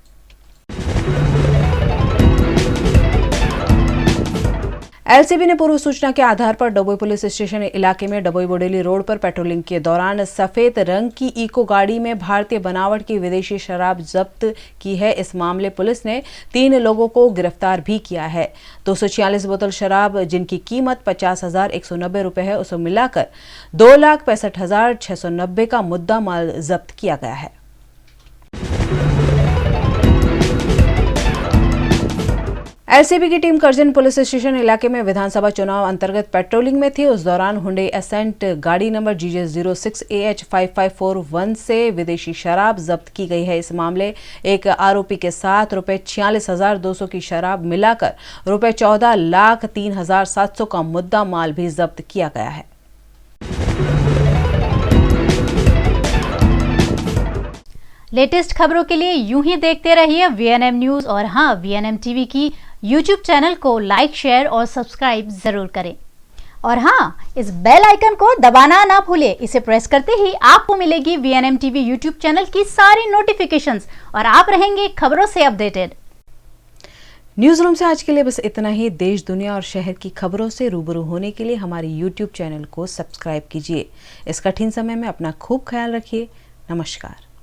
एलसीबी ने पूर्व सूचना के आधार पर डबोई पुलिस स्टेशन इलाके में डबोई बोडेली रोड पर पेट्रोलिंग के दौरान सफेद रंग की इको गाड़ी में भारतीय बनावट की विदेशी शराब जब्त की है। इस मामले पुलिस ने 3 लोगों को गिरफ्तार भी किया है। 246 बोतल शराब जिनकी कीमत 50,190 रुपए है, उसे मिलाकर 2,65,690 का मुद्दा माल जब्त किया गया है। एलसीबी की टीम करजन पुलिस स्टेशन इलाके में विधानसभा चुनाव अंतर्गत पेट्रोलिंग में थी। उस दौरान हुंडई एसेंट गाड़ी नंबर GJ06AH5541 से विदेशी शराब जब्त की गई है। इस मामले एक आरोपी के साथ रुपए 46,200 की शराब मिलाकर रुपए 14,03,700 का मुद्दा माल भी जब्त किया गया है। लेटेस्ट खबरों के लिए यूं ही देखते रहिए VNM न्यूज और हाँ, VNM टीवी की यूट्यूब चैनल को लाइक, शेयर और सब्सक्राइब जरूर करें। और हाँ, इस बेल आइकन को दबाना ना भूलें। इसे प्रेस करते ही आपको मिलेगी VNM टीवी यूट्यूब चैनल की सारी नोटिफिकेशंस और आप रहेंगे खबरों से अपडेटेड। न्यूज रूम से आज के लिए बस इतना ही। देश, दुनिया और शहर की खबरों से रूबरू होने के लिए हमारे यूट्यूब चैनल को सब्सक्राइब कीजिए। इस कठिन समय में अपना खूब ख्याल रखिए। नमस्कार।